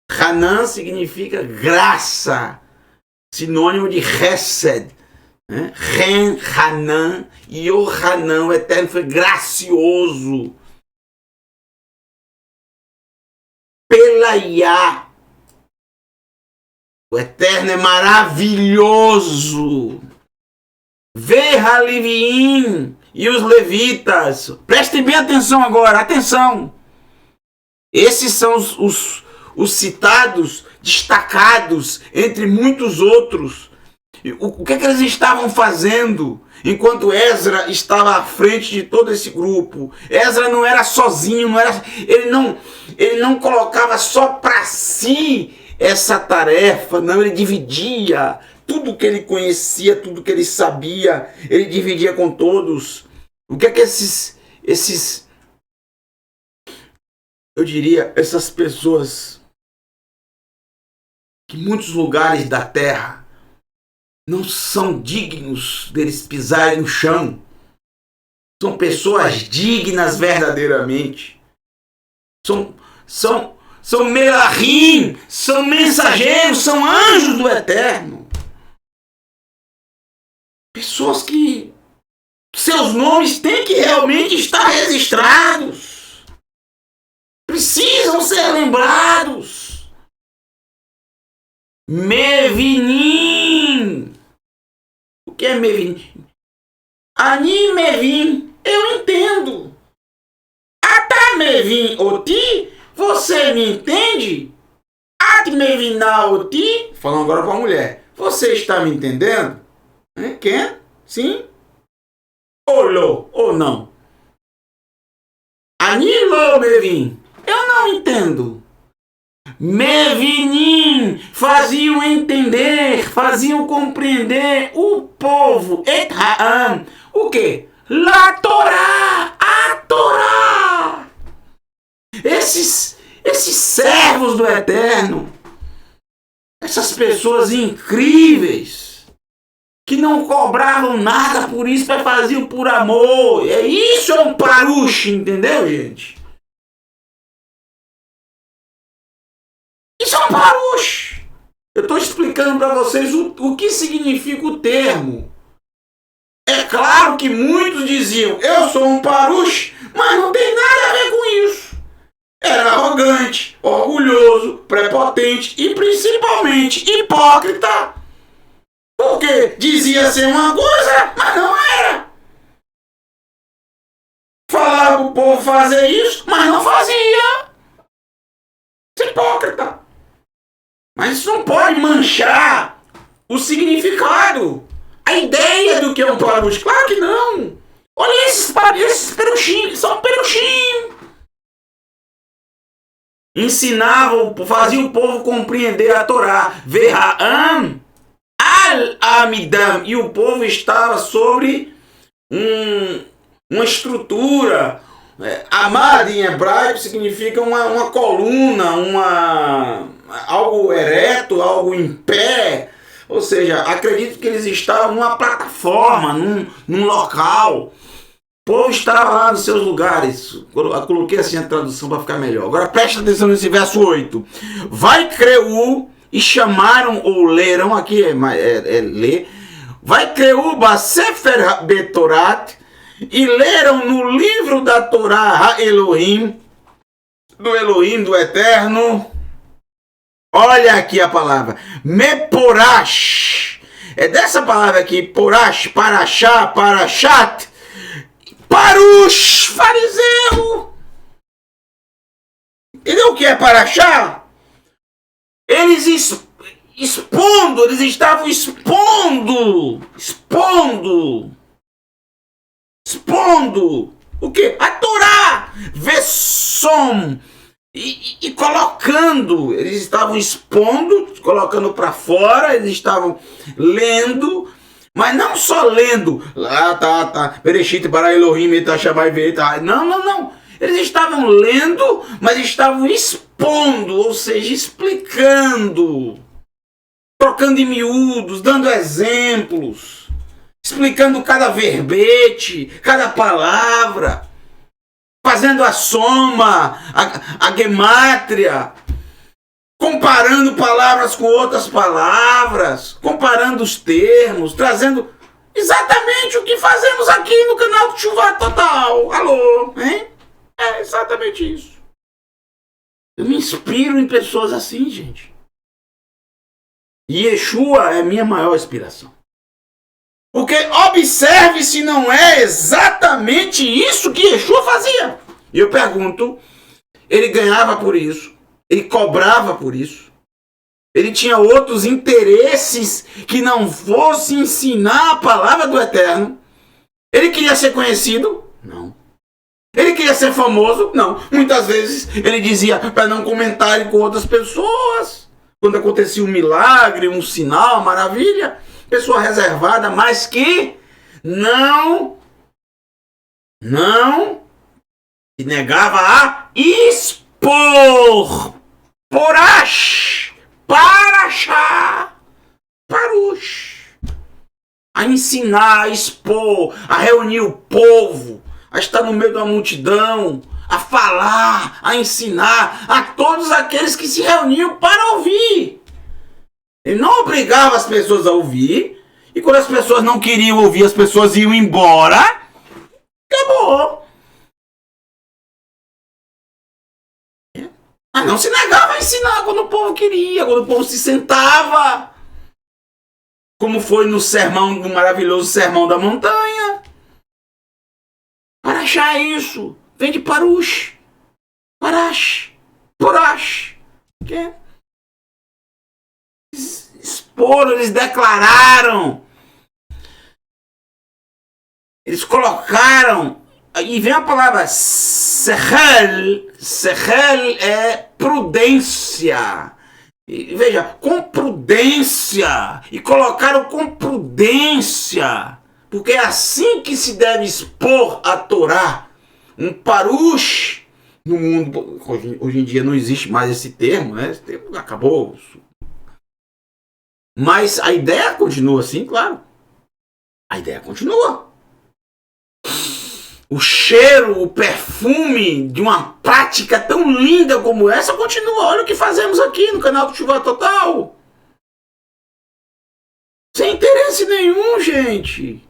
Hanan significa graça, sinônimo de Hesed. Ren, Hanan, Yohanan, o Eterno foi gracioso. Pelaiá, o Eterno é maravilhoso. Verhaliviim e os levitas, prestem bem atenção agora, atenção. Esses são os citados, destacados entre muitos outros. O que eles estavam fazendo enquanto Ezra estava à frente de todo esse grupo? Ezra não era sozinho, ele não colocava só para si essa tarefa, não, ele dividia tudo que ele conhecia, tudo que ele sabia, ele dividia com todos. O que esses eu diria, essas pessoas que em muitos lugares da terra não são dignos deles pisarem no chão. São pessoas dignas verdadeiramente. são melahim, são mensageiros, são anjos do Eterno. Pessoas que seus nomes têm que realmente estar registrados. Precisam ser lembrados. Mevinim. O que é Mevinim? Ani Mevin, eu entendo. Ata Mevin Oti, você me entende? At Mevina Oti, falando agora para a mulher, você está me entendendo? Quem? Sim? Olô, ou não? Anilo Mevin, eu não entendo. Mevinim, faziam entender, faziam compreender o povo. Et Ha'am, o que? La Torá, a Torá. Esses servos do Eterno, essas pessoas incríveis, que não cobravam nada por isso, mas faziam por amor. Isso é um parush, entendeu, gente? Isso é um parush. Eu estou explicando para vocês o que significa o termo. É claro que muitos diziam, eu sou um parush, mas não tem nada a ver com isso. Era arrogante, orgulhoso, prepotente e principalmente hipócrita. Porque dizia ser uma coisa, mas não era. Falava para o povo fazer isso, mas não fazia. Isso é hipócrita. Mas isso não pode manchar o significado, a ideia do que é um parush. Claro que não. Olha esses perushim, são perushim. Ensinavam, faziam o povo compreender a Torá. Verha'am al-amidam. E o povo estava sobre uma estrutura. Amad em hebraico significa uma coluna, algo ereto, algo em pé. Ou seja, acredito que eles estavam numa plataforma, num local. O povo estava lá nos seus lugares. Eu coloquei assim a tradução para ficar melhor. Agora preste atenção nesse verso 8. Vai creu e chamaram, ou leram, aqui ler. Vai creu Sefer Betorat e leram no livro da Torá Elohim, do Elohim, do Eterno. Olha aqui a palavra, Meporash. É dessa palavra aqui, Porash, Parashá, Parashat, Parush, fariseu. Entendeu o que é Parashá? Eles estavam expondo o que? A Torá, Vessom. E colocando, eles estavam expondo, colocando para fora, eles estavam lendo, mas não só lendo, Bereshit bara Elohim et Hashabai ve'et. Não. Eles estavam lendo, mas estavam expondo, ou seja, explicando, trocando em miúdos, dando exemplos, explicando cada verbete, cada palavra, fazendo a soma, a gemátria, comparando palavras com outras palavras, comparando os termos, trazendo exatamente o que fazemos aqui no canal do Tshuva Total. Alô, hein? É exatamente isso. Eu me inspiro em pessoas assim, gente. Yeshua é minha maior inspiração. Porque observe se não é exatamente isso que Yeshua fazia. E eu pergunto, ele ganhava por isso, ele cobrava por isso, ele tinha outros interesses que não fosse ensinar a palavra do Eterno. Ele queria ser conhecido? Não. Ele queria ser famoso? Não. Muitas vezes ele dizia para não comentarem com outras pessoas. Quando acontecia um milagre, um sinal, uma maravilha, pessoa reservada, mas que não se negava a expor. Porash, Parashá, Parush. A ensinar, a expor, a reunir o povo, a estar no meio da multidão, a falar, a ensinar a todos aqueles que se reuniam para ouvir. Ele não obrigava as pessoas a ouvir, e quando as pessoas não queriam ouvir, as pessoas iam embora. Acabou. Mas não se negava a ensinar quando o povo queria, quando o povo se sentava. Como foi no sermão, no maravilhoso Sermão da Montanha. Paraxá é isso. Vem de parush. Parash. Porash. Que? Exporam, eles declararam. Eles colocaram. E vem a palavra sechel. Sechel é prudência. E veja, com prudência. E colocaram com prudência. Porque é assim que se deve expor a Torá. Um parush. No mundo, hoje em dia não existe mais esse termo, né? Esse termo acabou. Mas a ideia continua assim, claro. A ideia continua. O cheiro, o perfume de uma prática tão linda como essa continua. Olha o que fazemos aqui no canal do Tshuva Total. Sem interesse nenhum, gente.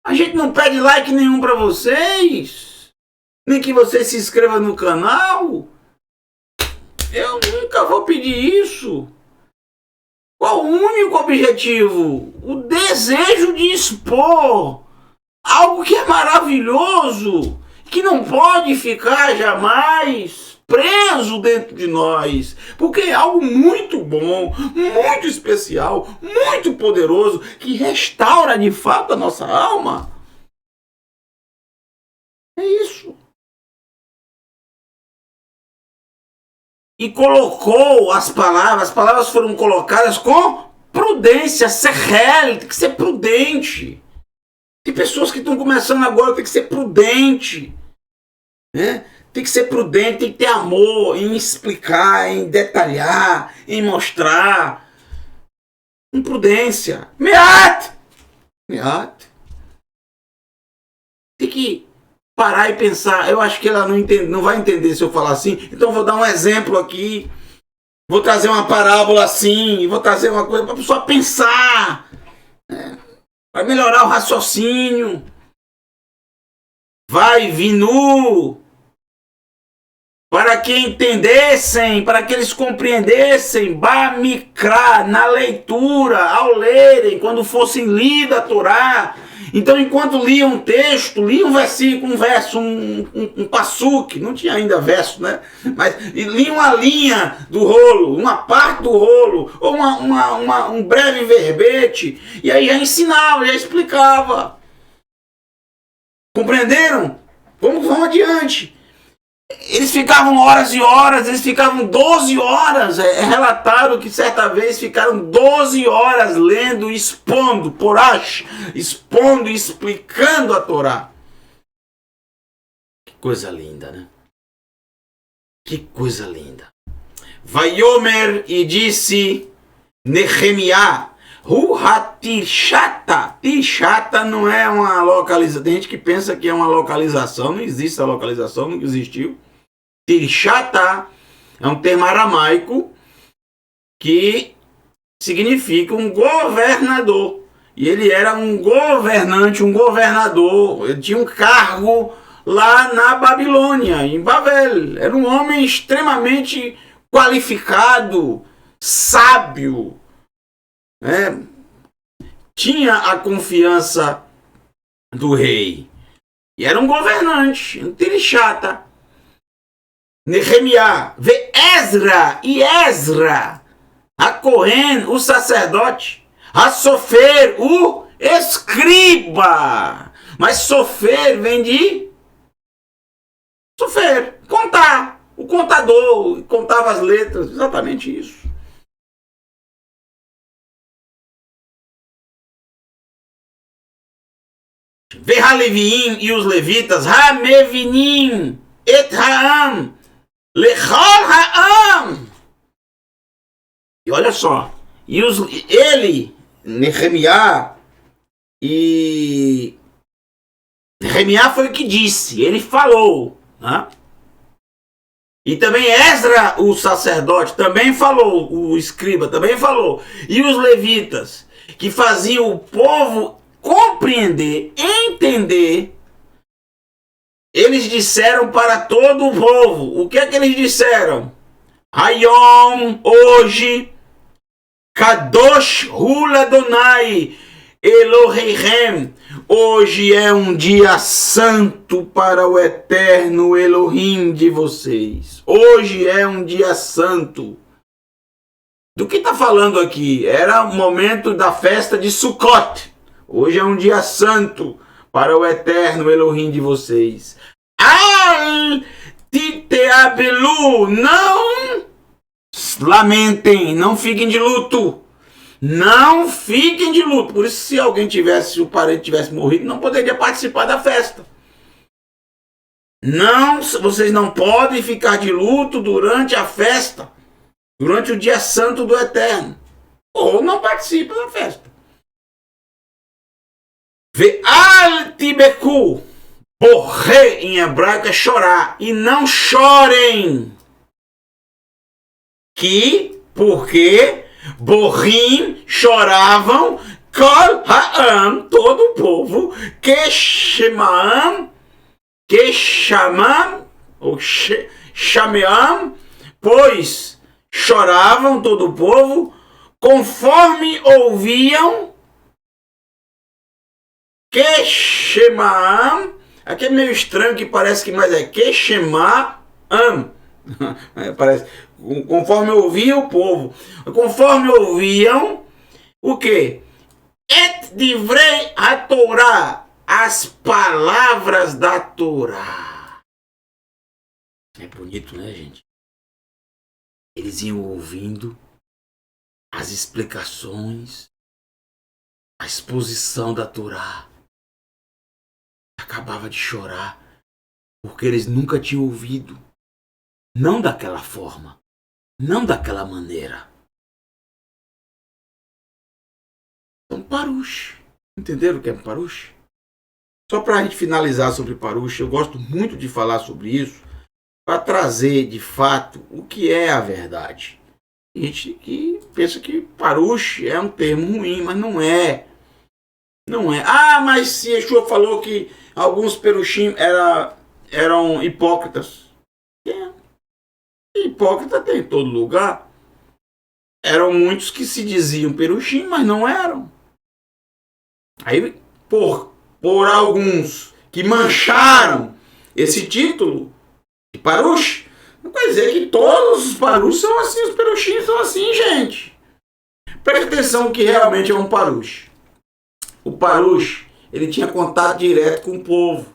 A gente não pede like nenhum para vocês. Nem que vocês se inscrevam no canal. Eu nunca vou pedir isso. Qual o único objetivo? O desejo de expor algo que é maravilhoso, que não pode ficar jamais preso dentro de nós, porque é algo muito bom, muito especial, muito poderoso, que restaura de fato a nossa alma. É isso. E colocou as palavras foram colocadas com prudência, sechel, tem que ser prudente. Tem pessoas que estão começando agora, tem que ser prudente, né? Tem que ser prudente, tem que ter amor em explicar, em detalhar, em mostrar. Com prudência. Meat! Tem que parar e pensar. Eu acho que ela não vai entender se eu falar assim. Então vou dar um exemplo aqui. Vou trazer uma parábola assim. Vou trazer uma coisa para a pessoa pensar. Vai melhorar o raciocínio. Vai vinu. Para que entendessem, para que eles compreendessem, Bamikra, na leitura, ao lerem, quando fossem lida a Torá. Então, enquanto liam um texto, liam um versículo, um verso, um passuque, não tinha ainda verso, né? Mas liam uma linha do rolo, uma parte do rolo, ou um breve verbete, e aí já ensinava, já explicava. Compreenderam? Vamos adiante. Eles ficavam horas e horas, eles ficavam 12 horas. É relatado que certa vez ficaram 12 horas lendo, expondo, porash, expondo e explicando a Torá. Que coisa linda, né? Que coisa linda. Vaiomer, e disse Nehemiá, Tirshata. Tirshata não é uma localização. Tem gente que pensa que é uma localização. Não existe a localização, nunca existiu. Tirshata é um termo aramaico que significa um governador. E ele era um governante, um governador. Ele tinha um cargo lá na Babilônia, em Babel. Era um homem extremamente qualificado, sábio. Tinha a confiança do rei. E era um governante, um Tirshata. Nehemiá, vê Ezra, e Ezra, a Cohen, o sacerdote, a Sofer, o escriba. Mas Sofer vem de Sofer, contar. O contador contava as letras, exatamente isso. Vê Haleviim e os levitas, Hamevinim, et Haam, Lechol Haam. E olha só, ele, Nehemiá, e Nehemiá foi o que disse, ele falou, né? E também Esdra, o sacerdote, também falou, o escriba também falou. E os levitas, que faziam o povo compreender, entender, eles disseram para todo o povo. O que é que eles disseram? Hayom, hoje, Kadosh Hu Adonai Elohim. Hoje é um dia santo para o eterno Elohim de vocês. Hoje é um dia santo. Do que está falando aqui? Era o momento da festa de Sukkot. Hoje é um dia santo para o eterno Elohim de vocês. Al titeabelu, não lamentem, não fiquem de luto. Não fiquem de luto. Por isso, se alguém tivesse, se o parente tivesse morrido, não poderia participar da festa. Não, vocês não podem ficar de luto durante a festa, durante o dia santo do Eterno. Ou não participem da festa. Ve'al tibeku. Borre em hebraico é chorar. E não chorem. Porque Borrim choravam, Kol Ha'am, todo o povo, que chamam, ou chameam, pois choravam todo o povo, conforme ouviam, que chamaam, aqui é meio estranho que parece que mais é que chamaam, parece, conforme ouvia o povo, conforme ouviam o que? Et divrei a Torá, as palavras da Torá. É bonito, né, gente? Eles iam ouvindo as explicações, a exposição da Torá. Acabava de chorar, porque eles nunca tinham ouvido. Não daquela forma. Não daquela maneira. Então, Parush. Entenderam o que é Parush? Só para a gente finalizar sobre Parush, eu gosto muito de falar sobre isso, para trazer de fato o que é a verdade. Tem gente que pensa que Parush é um termo ruim, mas não é. Não é. Ah, mas se Yeshua falou que alguns Perushim eram hipócritas. Hipócrita tem em todo lugar. Eram muitos que se diziam Perushim, mas não eram. Aí, por alguns que mancharam esse título de Parush, não quer dizer que todos os Parush são assim, os Perushim são assim, gente. Preste atenção que realmente é um Parush. O Parush, ele tinha contato direto com o povo.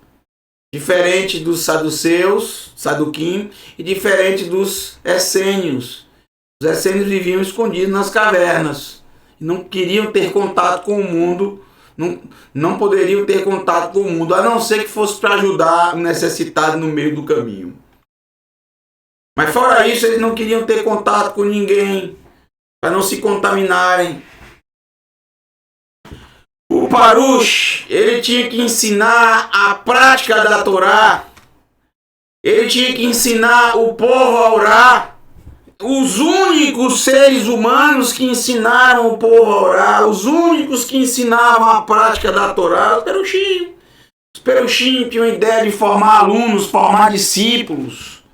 Diferente dos saduceus, saduquim, e diferente dos essênios. Os essênios viviam escondidos nas cavernas. E não queriam ter contato com o mundo. Não poderiam ter contato com o mundo, a não ser que fosse para ajudar o necessitado no meio do caminho. Mas fora isso, eles não queriam ter contato com ninguém, para não se contaminarem. O Parush, ele tinha que ensinar a prática da Torá. Ele tinha que ensinar o povo a orar. Os únicos seres humanos que ensinaram o povo a orar, os únicos que ensinavam a prática da Torá, os Perushim. Os Perushim tinham a ideia de formar alunos, formar discípulos.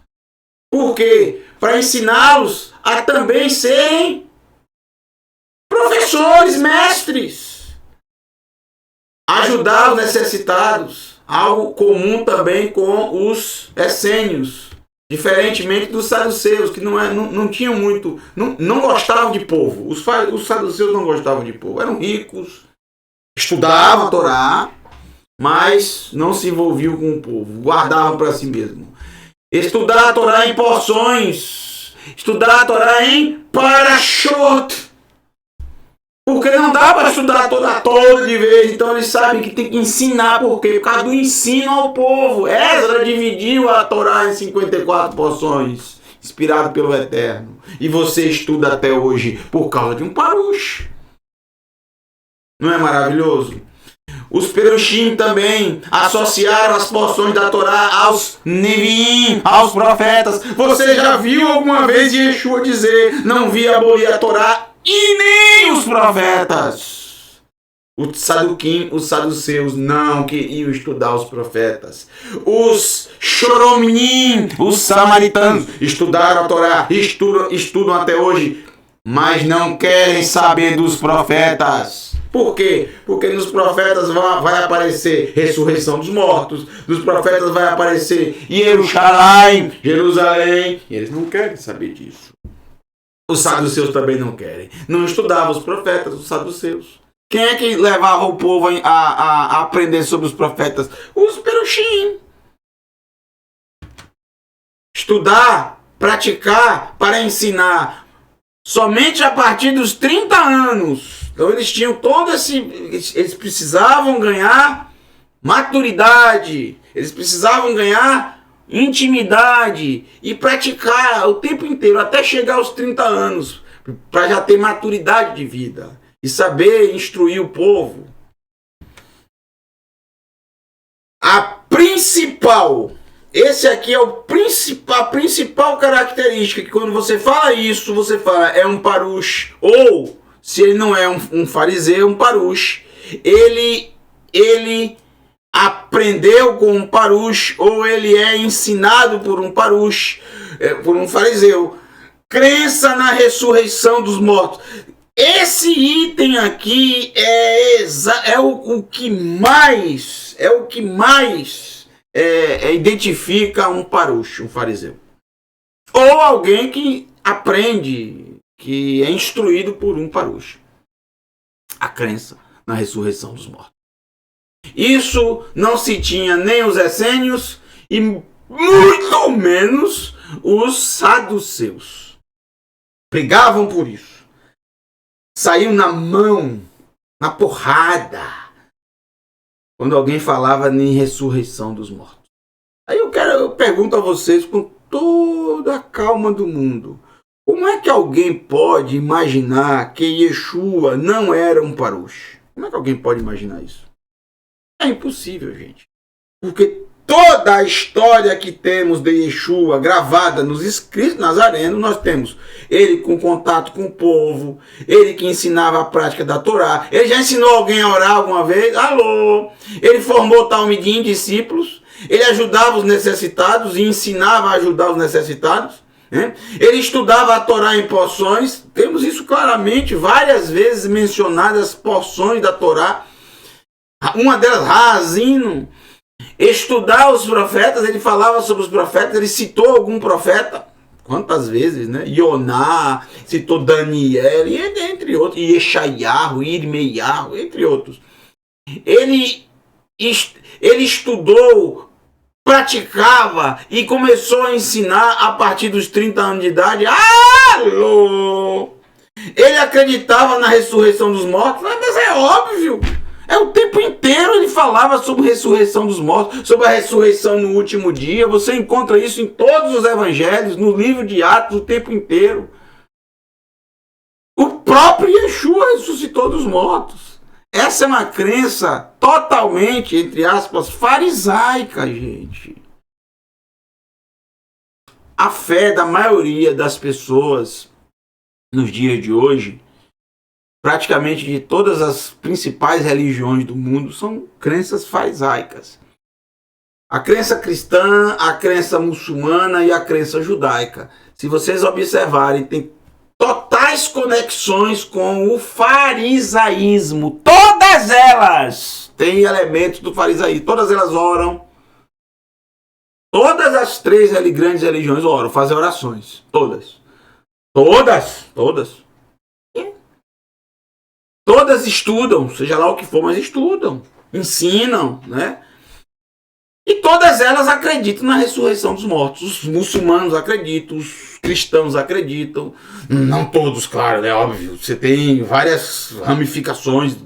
Por quê? Para ensiná-los a também serem professores, mestres. Ajudar os necessitados, algo comum também com os essênios, diferentemente dos saduceus, que não tinham muito, não gostavam de povo. Os saduceus não gostavam de povo, eram ricos, estudavam a Torá, mas não se envolviam com o povo, guardavam para si mesmo. Estudar a Torá em porções, estudar a Torá em parashot. Porque não dá para estudar toda de vez, então eles sabem que tem que ensinar, por quê? Por causa do ensino ao povo. Esdra dividiu a Torá em 54 porções, inspirado pelo Eterno. E você estuda até hoje por causa de um Parush. Não é maravilhoso? Os Perushim também associaram as porções da Torá aos Neviim, aos profetas. Você já viu alguma vez Yeshua dizer: não vi abolir a Torá e nem os profetas? Os Saduquim, os saduceus, não queriam estudar os profetas. Os Shoromim, os samaritanos, estudaram a Torá, estudam até hoje, mas não querem saber dos profetas. Por quê? Porque nos profetas vai aparecer ressurreição dos mortos, nos profetas vai aparecer Jerusalém, e eles não querem saber disso. Os saduceus também não querem. Não estudavam os profetas, os saduceus. Quem é que levava o povo a aprender sobre os profetas? Os Perushim. Estudar, praticar para ensinar somente a partir dos 30 anos. Então eles tinham eles precisavam ganhar maturidade, eles precisavam ganhar intimidade e praticar o tempo inteiro até chegar aos 30 anos, para já ter maturidade de vida e saber instruir o povo. Esse aqui é a principal característica, que quando você fala isso, você fala é um parush, ou se ele não é um fariseu, um parush, ele aprendeu com um parush, ou ele é ensinado por um parush, por um fariseu. Crença na ressurreição dos mortos. Esse item aqui é o que mais identifica um parush, um fariseu, ou alguém que aprende, que é instruído por um parush. A crença na ressurreição dos mortos. Isso não se tinha nem os essênios e muito menos os saduceus. Brigavam por isso. Saiu na mão, na porrada, quando alguém falava em ressurreição dos mortos. Aí eu pergunto a vocês com toda a calma do mundo: como é que alguém pode imaginar que Yeshua não era um parush? Como é que alguém pode imaginar isso? É impossível, gente. Porque toda a história que temos de Yeshua gravada nos escritos nazarenos, nós temos ele com contato com o povo, ele que ensinava a prática da Torá. Ele já ensinou alguém a orar alguma vez? Alô! Ele formou talmidim, discípulos. Ele ajudava os necessitados e ensinava a ajudar os necessitados. Né? Ele estudava a Torá em porções. Temos isso claramente, várias vezes mencionadas porções da Torá. Uma delas, Razino. Estudar os profetas, ele falava sobre os profetas, ele citou algum profeta, quantas vezes, né? Ioná, citou Daniel, e entre outros, Yeshayahu, Irmeiahu, entre outros. Ele estudou, praticava e começou a ensinar a partir dos 30 anos de idade. Alô! Ele acreditava na ressurreição dos mortos, mas é óbvio. O tempo inteiro ele falava sobre a ressurreição dos mortos, sobre a ressurreição no último dia. Você encontra isso em todos os evangelhos, no livro de Atos, o tempo inteiro. O próprio Yeshua ressuscitou dos mortos. Essa é uma crença totalmente, entre aspas, farisaica, gente. A fé da maioria das pessoas nos dias de hoje, praticamente de todas as principais religiões do mundo, são crenças farisaicas. A crença cristã, a crença muçulmana e a crença judaica. Se vocês observarem, tem totais conexões com o farisaísmo. Todas elas têm elementos do farisaísmo. Todas elas oram. Todas as três grandes religiões oram, fazem orações. Todas. Todas estudam, seja lá o que for, mas estudam, ensinam, né? E todas elas acreditam na ressurreição dos mortos. Os muçulmanos acreditam, os cristãos acreditam. Não todos, claro, é óbvio. Você tem várias ramificações.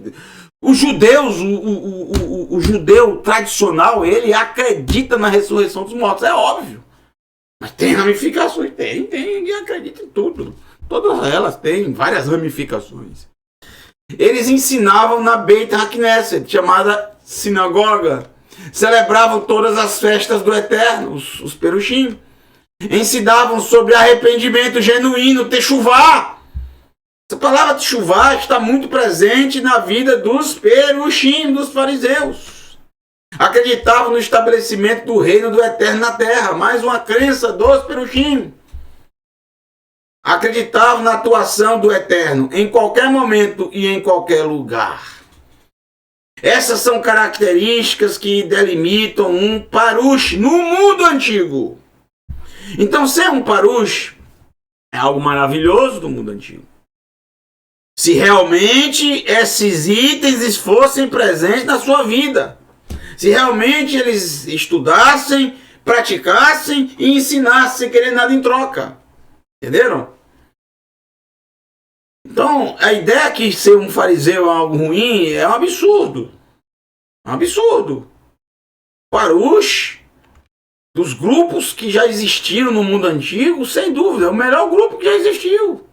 Os judeus, o judeu tradicional, ele acredita na ressurreição dos mortos, é óbvio. Mas tem ramificações, tem, e acredita em tudo. Todas elas têm várias ramificações. Eles ensinavam na Beit HaKnesset, chamada sinagoga. Celebravam todas as festas do Eterno, os Perushim. Ensinavam sobre arrependimento genuíno, techuvá. Essa palavra techuvá está muito presente na vida dos Perushim, dos fariseus. Acreditavam no estabelecimento do reino do Eterno na terra, mais uma crença dos Perushim. Acreditavam na atuação do Eterno em qualquer momento e em qualquer lugar. Essas são características que delimitam um parush no mundo antigo. Então, ser um parush é algo maravilhoso do mundo antigo. Se realmente esses itens fossem presentes na sua vida. Se realmente eles estudassem, praticassem e ensinassem sem querer nada em troca. Entenderam? Então, a ideia que ser um fariseu é algo ruim é um absurdo. Um absurdo. Parush, dos grupos que já existiram no mundo antigo, sem dúvida, é o melhor grupo que já existiu.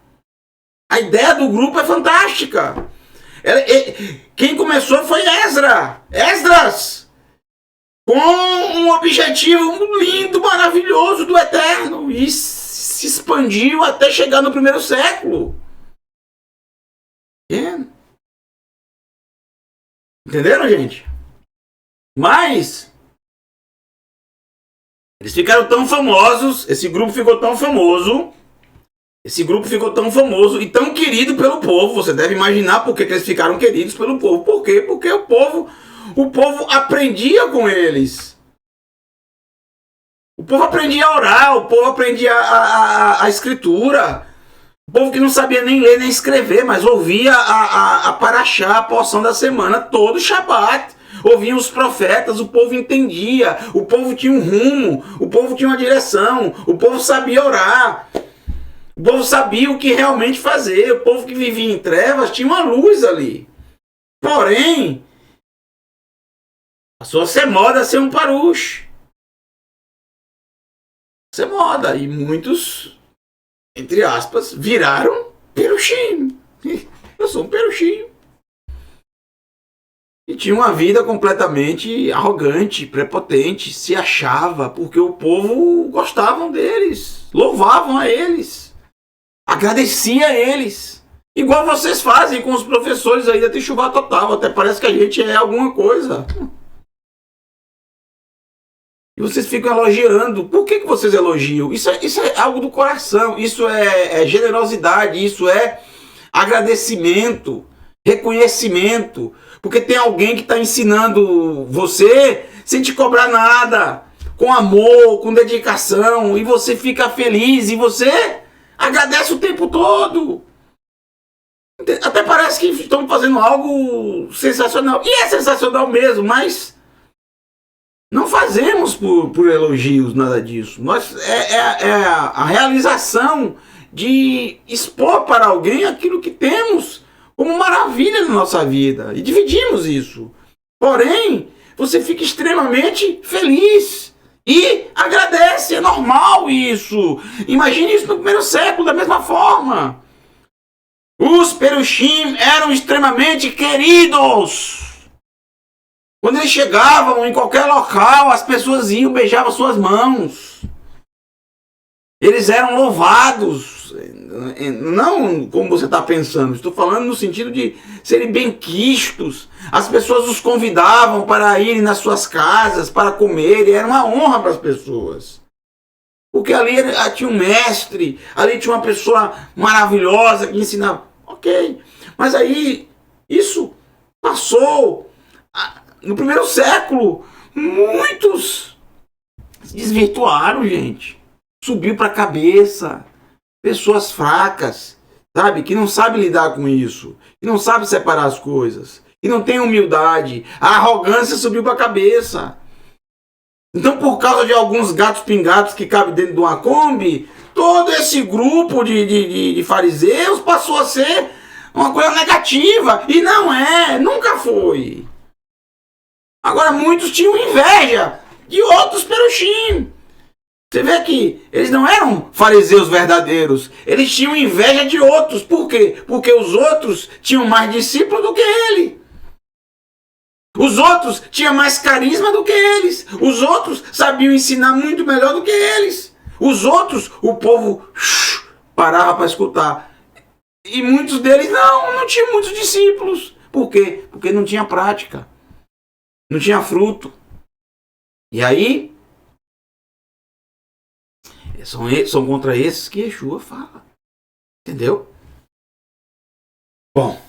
A ideia do grupo é fantástica. Quem começou foi Esdras. Com um objetivo lindo, maravilhoso do Eterno. E se expandiu até chegar no primeiro século. Entenderam, gente? Mas eles ficaram tão famosos, esse grupo ficou tão famoso e tão querido pelo povo. Você deve imaginar por que eles ficaram queridos pelo povo. Por quê? Porque o povo aprendia com eles. O povo aprendia a orar, o povo aprendia a escritura. O povo que não sabia nem ler nem escrever, mas ouvia a paraxá, a porção da semana, todo Shabat. Ouviam os profetas, o povo entendia, o povo tinha um rumo, o povo tinha uma direção, o povo sabia orar. O povo sabia o que realmente fazer. O povo que vivia em trevas tinha uma luz ali. Porém, passou a ser moda ser um parush. Ser moda. E muitos, entre aspas, viraram perushim. Eu sou um perushim. E tinha uma vida completamente arrogante, prepotente, se achava, porque o povo gostavam deles, louvavam a eles, agradecia a eles. Igual vocês fazem com os professores aí da Techuvá Total, até parece que a gente é alguma coisa. E vocês ficam elogiando. Por que vocês elogiam? Isso é algo do coração, isso é generosidade, isso é agradecimento, reconhecimento. Porque tem alguém que está ensinando você sem te cobrar nada, com amor, com dedicação, e você fica feliz, e você agradece o tempo todo. Até parece que estão fazendo algo sensacional. E é sensacional mesmo, mas não fazemos por elogios nada disso. É a realização de expor para alguém aquilo que temos como maravilha na nossa vida. E dividimos isso. Porém, você fica extremamente feliz. E agradece. É normal isso. Imagine isso no primeiro século da mesma forma. Os Perushim eram extremamente queridos. Quando eles chegavam em qualquer local, as pessoas iam, beijavam suas mãos. Eles eram louvados. Não como você está pensando, estou falando no sentido de serem benquistos. As pessoas os convidavam para irem nas suas casas, para comer, e era uma honra para as pessoas. Porque ali tinha um mestre, ali tinha uma pessoa maravilhosa que ensinava. Ok, mas aí isso passou. No primeiro século, muitos se desvirtuaram, gente. Subiu para a cabeça. Pessoas fracas, sabe? Que não sabem lidar com isso. Que não sabem separar as coisas. Que não tem humildade. A arrogância subiu para a cabeça. Então, por causa de alguns gatos pingados que cabem dentro de uma Kombi, todo esse grupo de fariseus passou a ser uma coisa negativa. E não é, nunca foi. Agora, muitos tinham inveja de outros perushim. Você vê que eles não eram fariseus verdadeiros. Eles tinham inveja de outros. Por quê? Porque os outros tinham mais discípulos do que ele. Os outros tinham mais carisma do que eles. Os outros sabiam ensinar muito melhor do que eles. Os outros, o povo parava para escutar. E muitos deles não tinham muitos discípulos. Por quê? Porque não tinha prática. Não tinha fruto. E aí, são contra esses que Yeshua fala. Entendeu? Bom,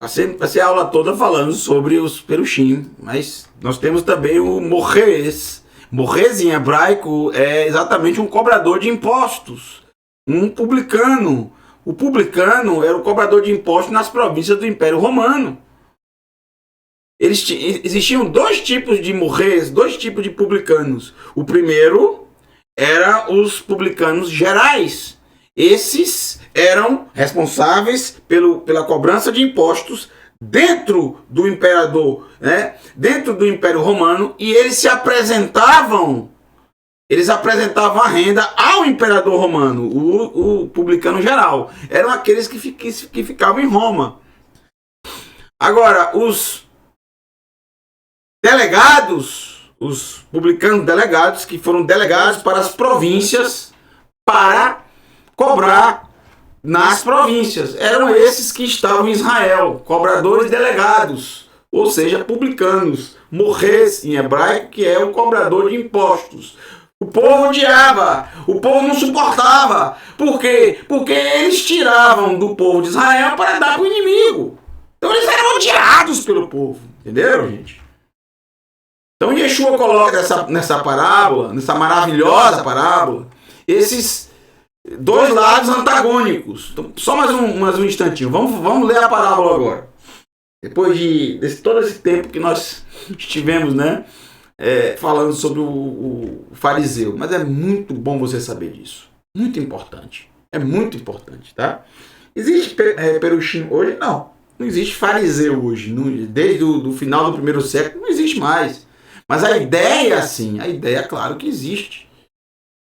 passei a aula toda falando sobre os perushim, mas nós temos também o morrez. Morrez em hebraico é exatamente um cobrador de impostos. Um publicano. O publicano era o cobrador de impostos nas províncias do Império Romano. Existiam dois tipos de morrez, dois tipos de publicanos. O primeiro eram os publicanos gerais. Esses eram responsáveis pela cobrança de impostos dentro do imperador, né? Dentro do Império Romano, e eles apresentavam a renda ao imperador romano, o publicano geral. Eram aqueles que ficavam em Roma. Agora, os delegados, os publicanos delegados, que foram delegados para as províncias para cobrar nas províncias. Eram esses que estavam em Israel, cobradores delegados, ou seja, publicanos. Morrez em hebraico, que é o cobrador de impostos. O povo odiava, o povo não suportava. Por quê? Porque eles tiravam do povo de Israel para dar para o inimigo. Então eles eram odiados pelo povo. Entenderam, gente? Então Yeshua coloca nessa parábola, nessa maravilhosa parábola, esses dois lados antagônicos. Então, só mais um instantinho. Vamos ler a parábola agora. Depois de todo esse tempo que nós estivemos, né, falando sobre o fariseu. Mas é muito bom você saber disso. Muito importante. É muito importante, tá? Existe perushim hoje? Não. Não existe fariseu hoje. Desde o final do primeiro século não existe mais. Mas a ideia, sim, a ideia, claro que existe.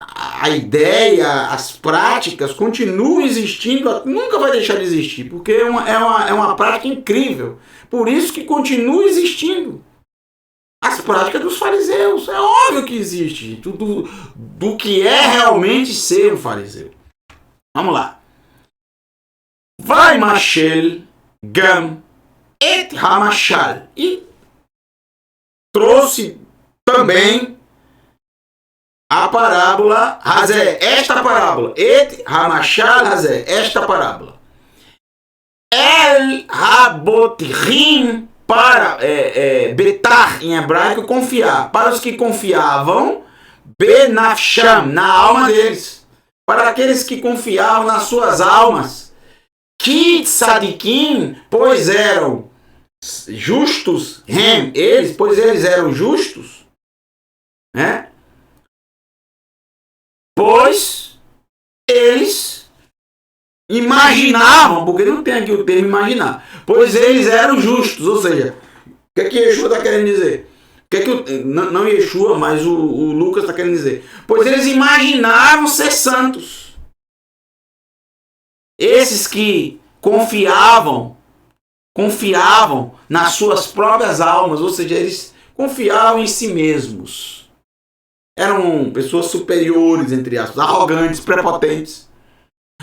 A ideia, as práticas continuam existindo, nunca vai deixar de existir, porque é uma prática incrível. Por isso que continua existindo. As práticas dos fariseus, é óbvio que existe, do que é realmente ser um fariseu. Vamos lá. Vai mashel gam et hamashal. E trouxe também a parábola Hazé, esta parábola. Et hamashal Hazé, esta parábola. El habotrim, para betar em hebraico, confiar. Para os que confiavam, benafsham, na alma deles. Para aqueles que confiavam nas suas almas. Ki tzadikim, pois eram justos, pois eles eram justos, né? Pois eles imaginavam, porque não tem aqui o termo imaginar, pois eles eram justos, ou seja, o que Yeshua está querendo dizer? Não Yeshua, mas o Lucas está querendo dizer, pois eles imaginavam ser santos. Esses que confiavam nas suas próprias almas, ou seja, eles confiavam em si mesmos. Eram pessoas superiores, entre aspas, arrogantes, prepotentes.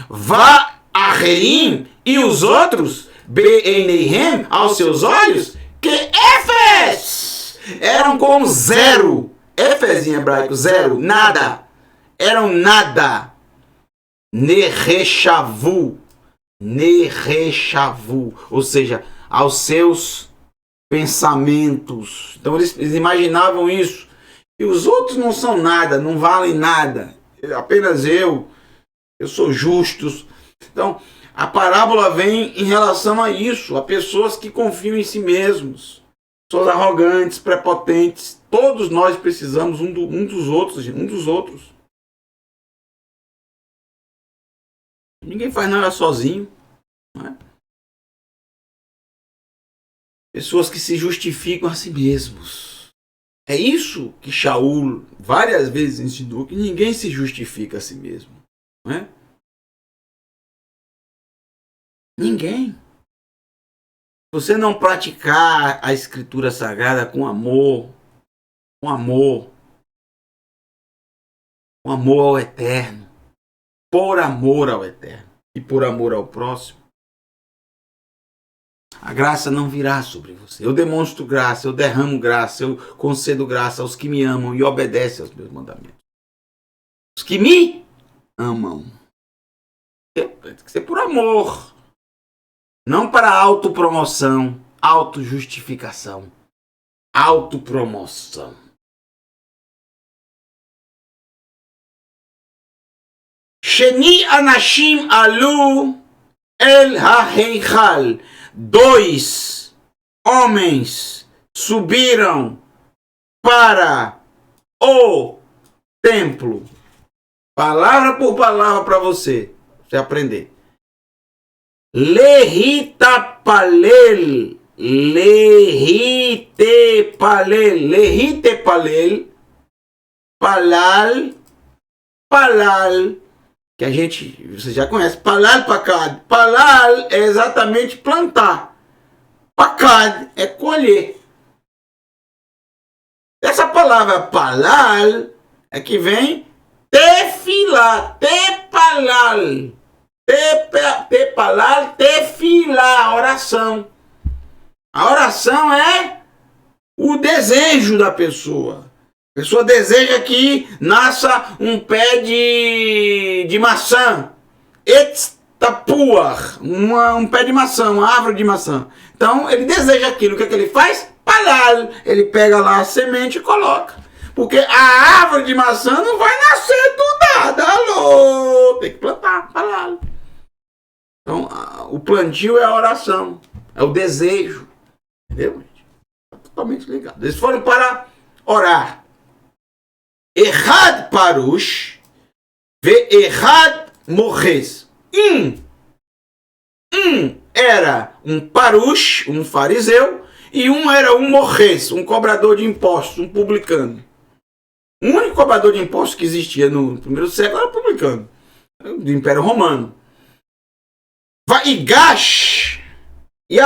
Vá a Reim, e os outros, Beineihem, aos seus olhos, que Éfes, eram como zero. Éfes em hebraico, zero, nada. Eram nada. Nerechavu, ou seja, aos seus pensamentos. Então eles imaginavam isso. E os outros não são nada, não valem nada. Apenas eu sou justo. Então, a parábola vem em relação a isso, a pessoas que confiam em si mesmos. Pessoas arrogantes, prepotentes. Todos nós precisamos um dos outros. Ninguém faz nada sozinho. Não é? Pessoas que se justificam a si mesmos. É isso que Shaul várias vezes ensinou, que ninguém se justifica a si mesmo. Não é? Ninguém. Se você não praticar a escritura sagrada com amor ao eterno, por amor ao eterno e por amor ao próximo, a graça não virá sobre você. Eu demonstro graça, eu derramo graça, eu concedo graça aos que me amam e obedecem aos meus mandamentos. Os que me amam. Tem que ser por amor. Não para autopromoção, autojustificação, autopromoção. Sheni anashim alu el ha-heichal. 2 homens subiram para o templo. Palavra por palavra para você aprender. Lehitapalel. Palal. Que a gente, você já conhece, palal, pacad. Palal é exatamente plantar. Pacad é colher. Essa palavra palal é que vem tefilá, tepalal. Tepalal, tefilá, oração. A oração é o desejo da pessoa. A pessoa deseja que nasça um pé de maçã. Etstapuar. Um pé de maçã, uma árvore de maçã. Então, ele deseja aquilo. O que é que ele faz? Palal. Ele pega lá a semente e coloca. Porque a árvore de maçã não vai nascer do nada. Alô! Tem que plantar. Palal. Então, o plantio é a oração. É o desejo. Entendeu, gente? Tá totalmente ligado. Eles foram para orar. Errad parush ve errad morres. Era um parush, um fariseu, e era um morres, um cobrador de impostos, um publicano. O único cobrador de impostos que existia no primeiro século era o publicano, do Império Romano. Vaigash e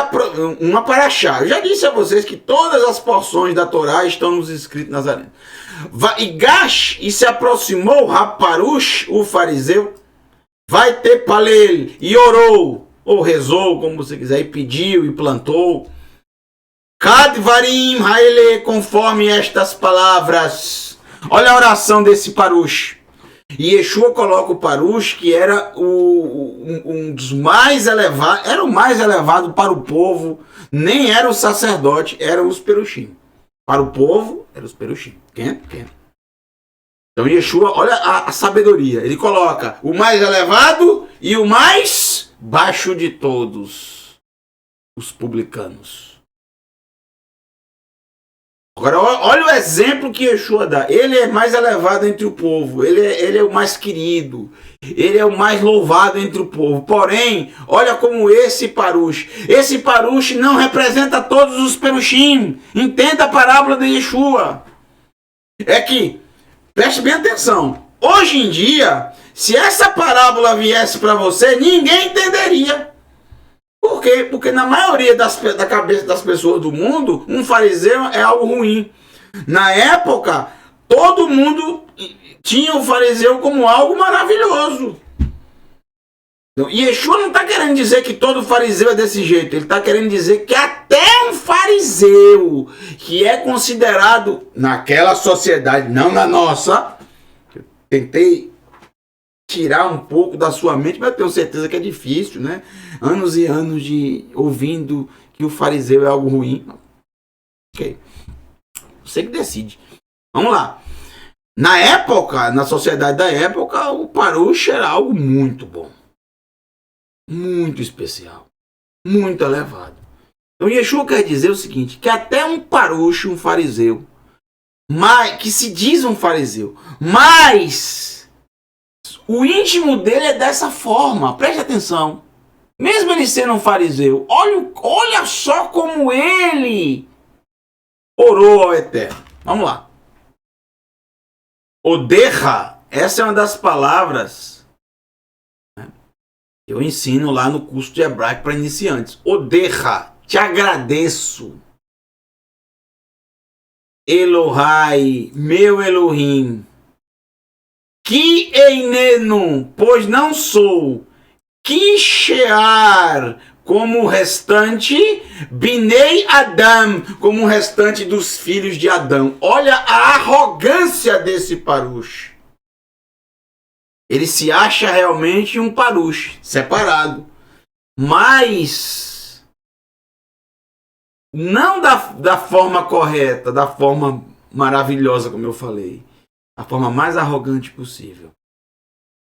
uma paraxá. Eu já disse a vocês que todas as porções da Torá estão nos escritos nazarenos. Vaigash e se aproximou Raparush, o fariseu, vai ter palel e orou, ou rezou, como você quiser, e pediu e plantou. Kadvarim haele, conforme estas palavras. Olha a oração desse Parush. E Yeshua coloca o Parush, que era um dos mais elevados, era o mais elevado para o povo, nem era o sacerdote, eram os perushim. Para o povo, eram os perushim. Quem? Então Yeshua, olha a sabedoria, ele coloca o mais elevado e o mais baixo de todos, os publicanos. Agora, olha o exemplo que Yeshua dá. Ele é mais elevado entre o povo. Ele é o mais querido. Ele é o mais louvado entre o povo. Porém, olha como esse Parush. Esse Parush não representa todos os perushim. Entenda a parábola de Yeshua. É que, preste bem atenção. Hoje em dia, se essa parábola viesse para você, ninguém entenderia. Por quê? Porque na maioria da cabeça das pessoas do mundo, um fariseu é algo ruim. Na época, todo mundo tinha o fariseu como algo maravilhoso. Então, Yeshua não está querendo dizer que todo fariseu é desse jeito. Ele está querendo dizer que até um fariseu, que é considerado naquela sociedade, não na nossa, eu tentei tirar um pouco da sua mente, mas eu tenho certeza que é difícil, né? Anos e anos de ouvindo que o fariseu é algo ruim. Ok. Você que decide. Vamos lá. Na época, na sociedade da época, o Parush era algo muito bom. Muito especial. Muito elevado. Então Yeshua quer dizer o seguinte, que até um Parush, um fariseu, que se diz um fariseu, mas o íntimo dele é dessa forma. Preste atenção. Mesmo ele sendo um fariseu, olha só como ele orou ao Eterno. Vamos lá. Odecha, essa é uma das palavras que eu ensino lá no curso de hebraico para iniciantes. Odecha, te agradeço. Elohai, meu Elohim. Que einenu, pois não sou. Que shear, como o restante, Binei Adam, como o restante dos filhos de Adão. Olha a arrogância desse parush. Ele se acha realmente um parush, separado. Mas não da forma correta, da forma maravilhosa, como eu falei. A forma mais arrogante possível.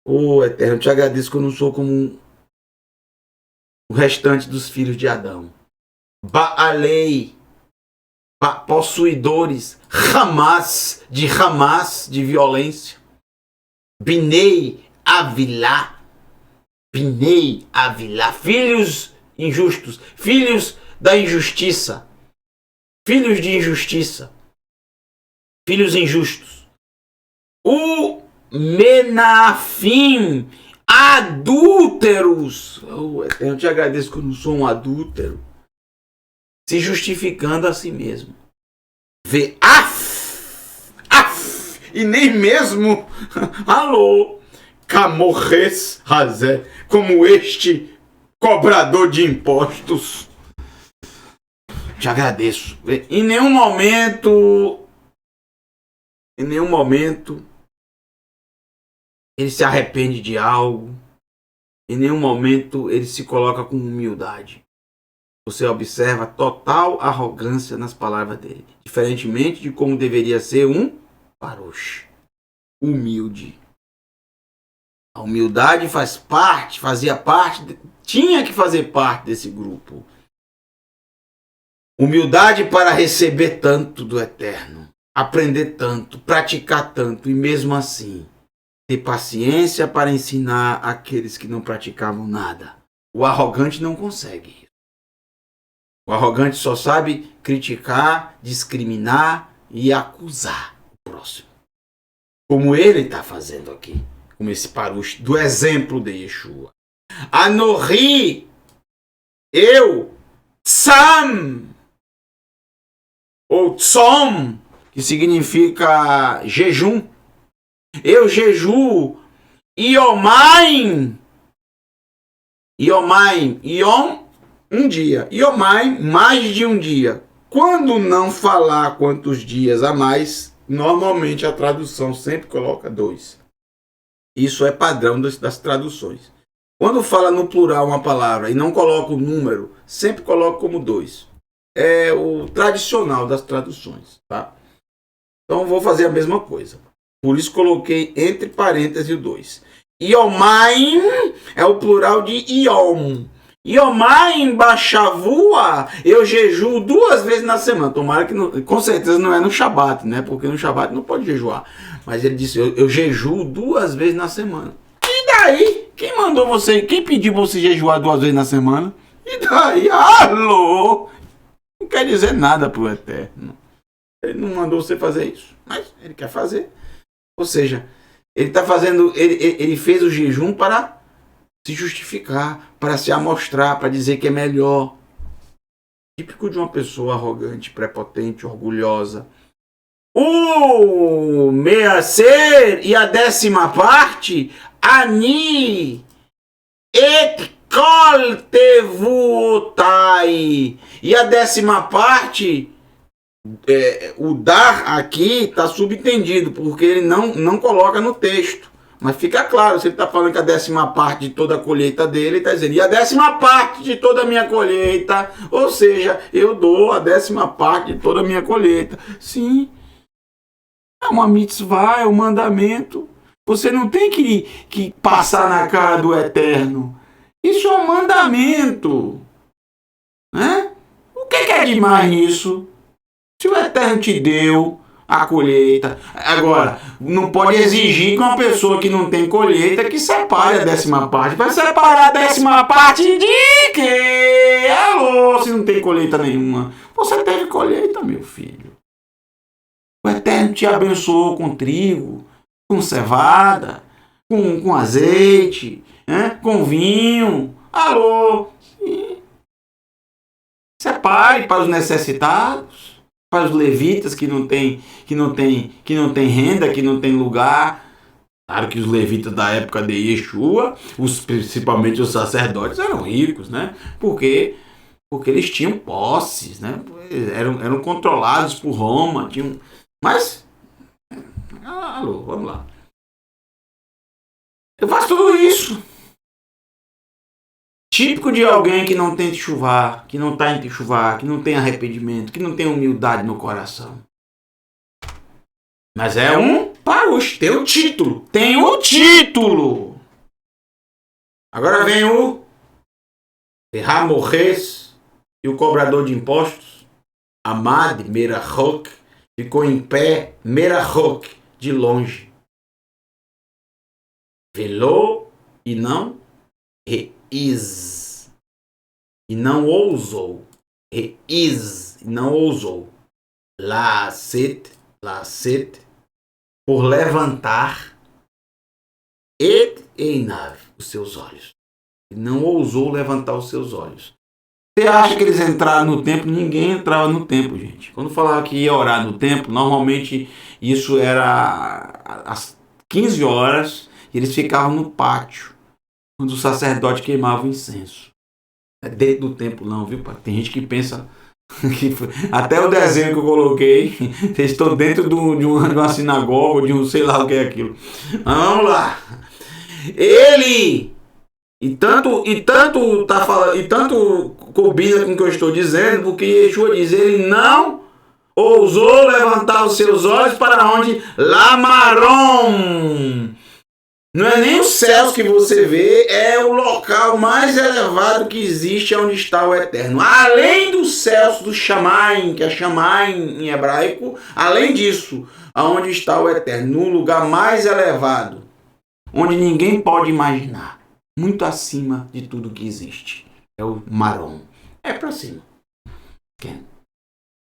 Ô Eterno, eu te agradeço que eu não sou como o restante dos filhos de Adão. Baalei, possuidores, Hamas, de violência. Binei Avilá, filhos injustos, filhos da injustiça, filhos de injustiça, filhos injustos. O Menafim, adúlteros. Eu te agradeço que eu não sou um adúltero. Se justificando a si mesmo. Vê, e nem mesmo, alô, Camorres Razé, como este cobrador de impostos. Te agradeço. Em nenhum momento, ele se arrepende de algo. Em nenhum momento ele se coloca com humildade. Você observa total arrogância nas palavras dele. Diferentemente de como deveria ser um parush. Humilde. A humildade tinha que fazer parte desse grupo. Humildade para receber tanto do Eterno. Aprender tanto, praticar tanto e mesmo assim ter paciência para ensinar aqueles que não praticavam nada. O arrogante não consegue. O arrogante só sabe criticar, discriminar e acusar o próximo. Como ele está fazendo aqui. Como esse parush do exemplo de Yeshua. Anohi, eu, Tsam, ou Tzom, que significa jejum. Eu jejuo, Iomaim, Iom, um dia, Iomaim, mais de um dia. Quando não falar quantos dias a mais, normalmente a tradução sempre coloca 2. Isso é padrão das traduções. Quando fala no plural uma palavra e não coloca o número, sempre coloca como 2. É o tradicional das traduções, tá? Então vou fazer a mesma coisa. Por isso coloquei entre parênteses o 2. Iomaim é o plural de Iom. Iomaim Bashavua, eu jejuo 2 vezes na semana. Tomara que, com certeza não é no Shabat, né? Porque no Shabat não pode jejuar. Mas ele disse, eu jejuo 2 vezes na semana. E daí? Quem mandou você? Quem pediu você jejuar 2 vezes na semana? E daí? Alô? Não quer dizer nada pro Eterno. Ele não mandou você fazer isso. Mas ele quer fazer. Ou seja, ele está fazendo, ele fez o jejum para se justificar, para se amostrar, para dizer que é melhor. Típico de uma pessoa arrogante, prepotente, orgulhosa. O meacer e a 10ª parte, Ani et kol tevuotai. E a 10ª parte, o dar aqui está subentendido, porque ele não coloca no texto. Mas fica claro, se ele está falando que a 10ª parte de toda a colheita dele, ele está dizendo, e a 10ª parte de toda a minha colheita, ou seja, eu dou a 10ª parte de toda a minha colheita. Sim, é uma mitzvah, é um mandamento. Você não tem que passar na cara do Eterno. Isso é um mandamento. Né? O que é demais nisso? Se o Eterno te deu a colheita. Agora, não pode exigir que uma pessoa que não tem colheita que separe a 10ª parte. Vai separar a 10ª parte de quê? Alô, se não tem colheita nenhuma. Você teve colheita, meu filho. O Eterno te abençoou com trigo, com cevada, com azeite, né? Com vinho. Alô! Separe para os necessitados, para os levitas que não tem renda, que não tem lugar. Claro que os levitas da época de Yeshua, principalmente os sacerdotes, eram ricos, né? Porque eles tinham posses, né? Eram controlados por Roma, mas, alô, vamos lá. Eu faço tudo isso. Típico de alguém que não tem chuvar, que não está em chuvar, que não tem arrependimento, que não tem humildade no coração. Mas é um parush, tem o título. Tem o título. Agora vem o Ramorres e o cobrador de impostos. Amad Merachok ficou em pé, Merachok, de longe. Velou e não reiz. E não ousou. Reiz, e não ousou. Lacet, por levantar Einav, os seus olhos. E não ousou levantar os seus olhos. Você acha que eles entraram no templo? Ninguém entrava no templo, gente. Quando falava que ia orar no templo, normalmente isso era às 15 horas e eles ficavam no pátio, quando o sacerdote queimava o incenso. Não é dentro do templo não, viu? Tem gente que pensa que até o desenho que eu coloquei, vocês estão dentro de uma sinagoga, de um sei lá o que é aquilo. Vamos lá. Ele tanto combina com o que eu estou dizendo, porque Yeshua diz, ele não ousou levantar os seus olhos para onde? Lamarom. Não é nem os céus que você vê, é o local mais elevado que existe, onde está o Eterno. Além dos céus do Shamaim, que é Shamaim em hebraico, além disso, aonde está o Eterno, no lugar mais elevado, onde ninguém pode imaginar, muito acima de tudo que existe. É o Marom. É para cima.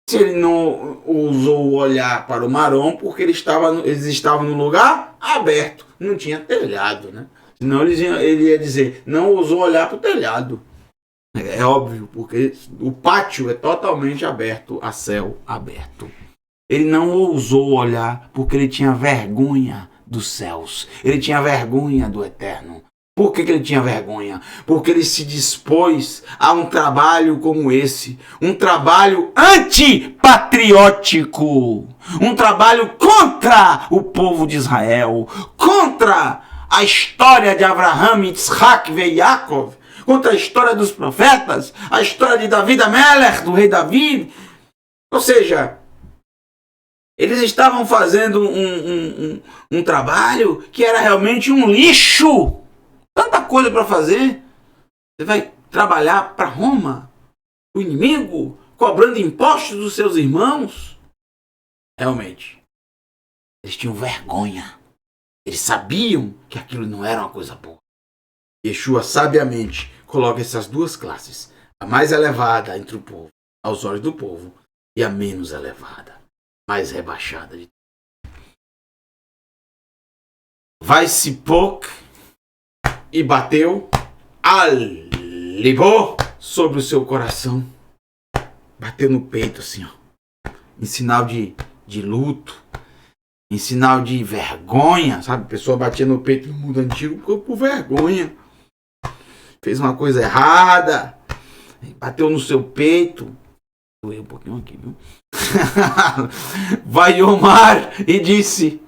Se ele não ousou olhar para o Marom, porque eles estavam no lugar aberto, não tinha telhado, né? Senão ele ia dizer, não ousou olhar para o telhado. É óbvio, porque o pátio é totalmente aberto, a céu aberto. Ele não ousou olhar porque ele tinha vergonha dos céus. Ele tinha vergonha do Eterno. Por que ele tinha vergonha? Porque ele se dispôs a um trabalho como esse. Um trabalho antipatriótico. Um trabalho contra o povo de Israel. Contra a história de Abraham, Yitzhak e Yaakov. Contra a história dos profetas. A história de David Amelech, do rei David. Ou seja, eles estavam fazendo um trabalho que era realmente um lixo. Tanta coisa para fazer. Você vai trabalhar para Roma, o inimigo, cobrando impostos dos seus irmãos. Realmente, eles tinham vergonha. Eles sabiam que aquilo não era uma coisa boa. Yeshua sabiamente coloca essas duas classes. A mais elevada entre o povo, aos olhos do povo, e a menos elevada, mais rebaixada de tudo. Vai-se pouco e bateu libou sobre o seu coração. Bateu no peito assim, ó, em sinal de luto, em sinal de vergonha, sabe? A pessoa batia no peito no mundo antigo por vergonha. Fez uma coisa errada, bateu no seu peito. Doeu um pouquinho aqui, viu? Vai Omar e disse: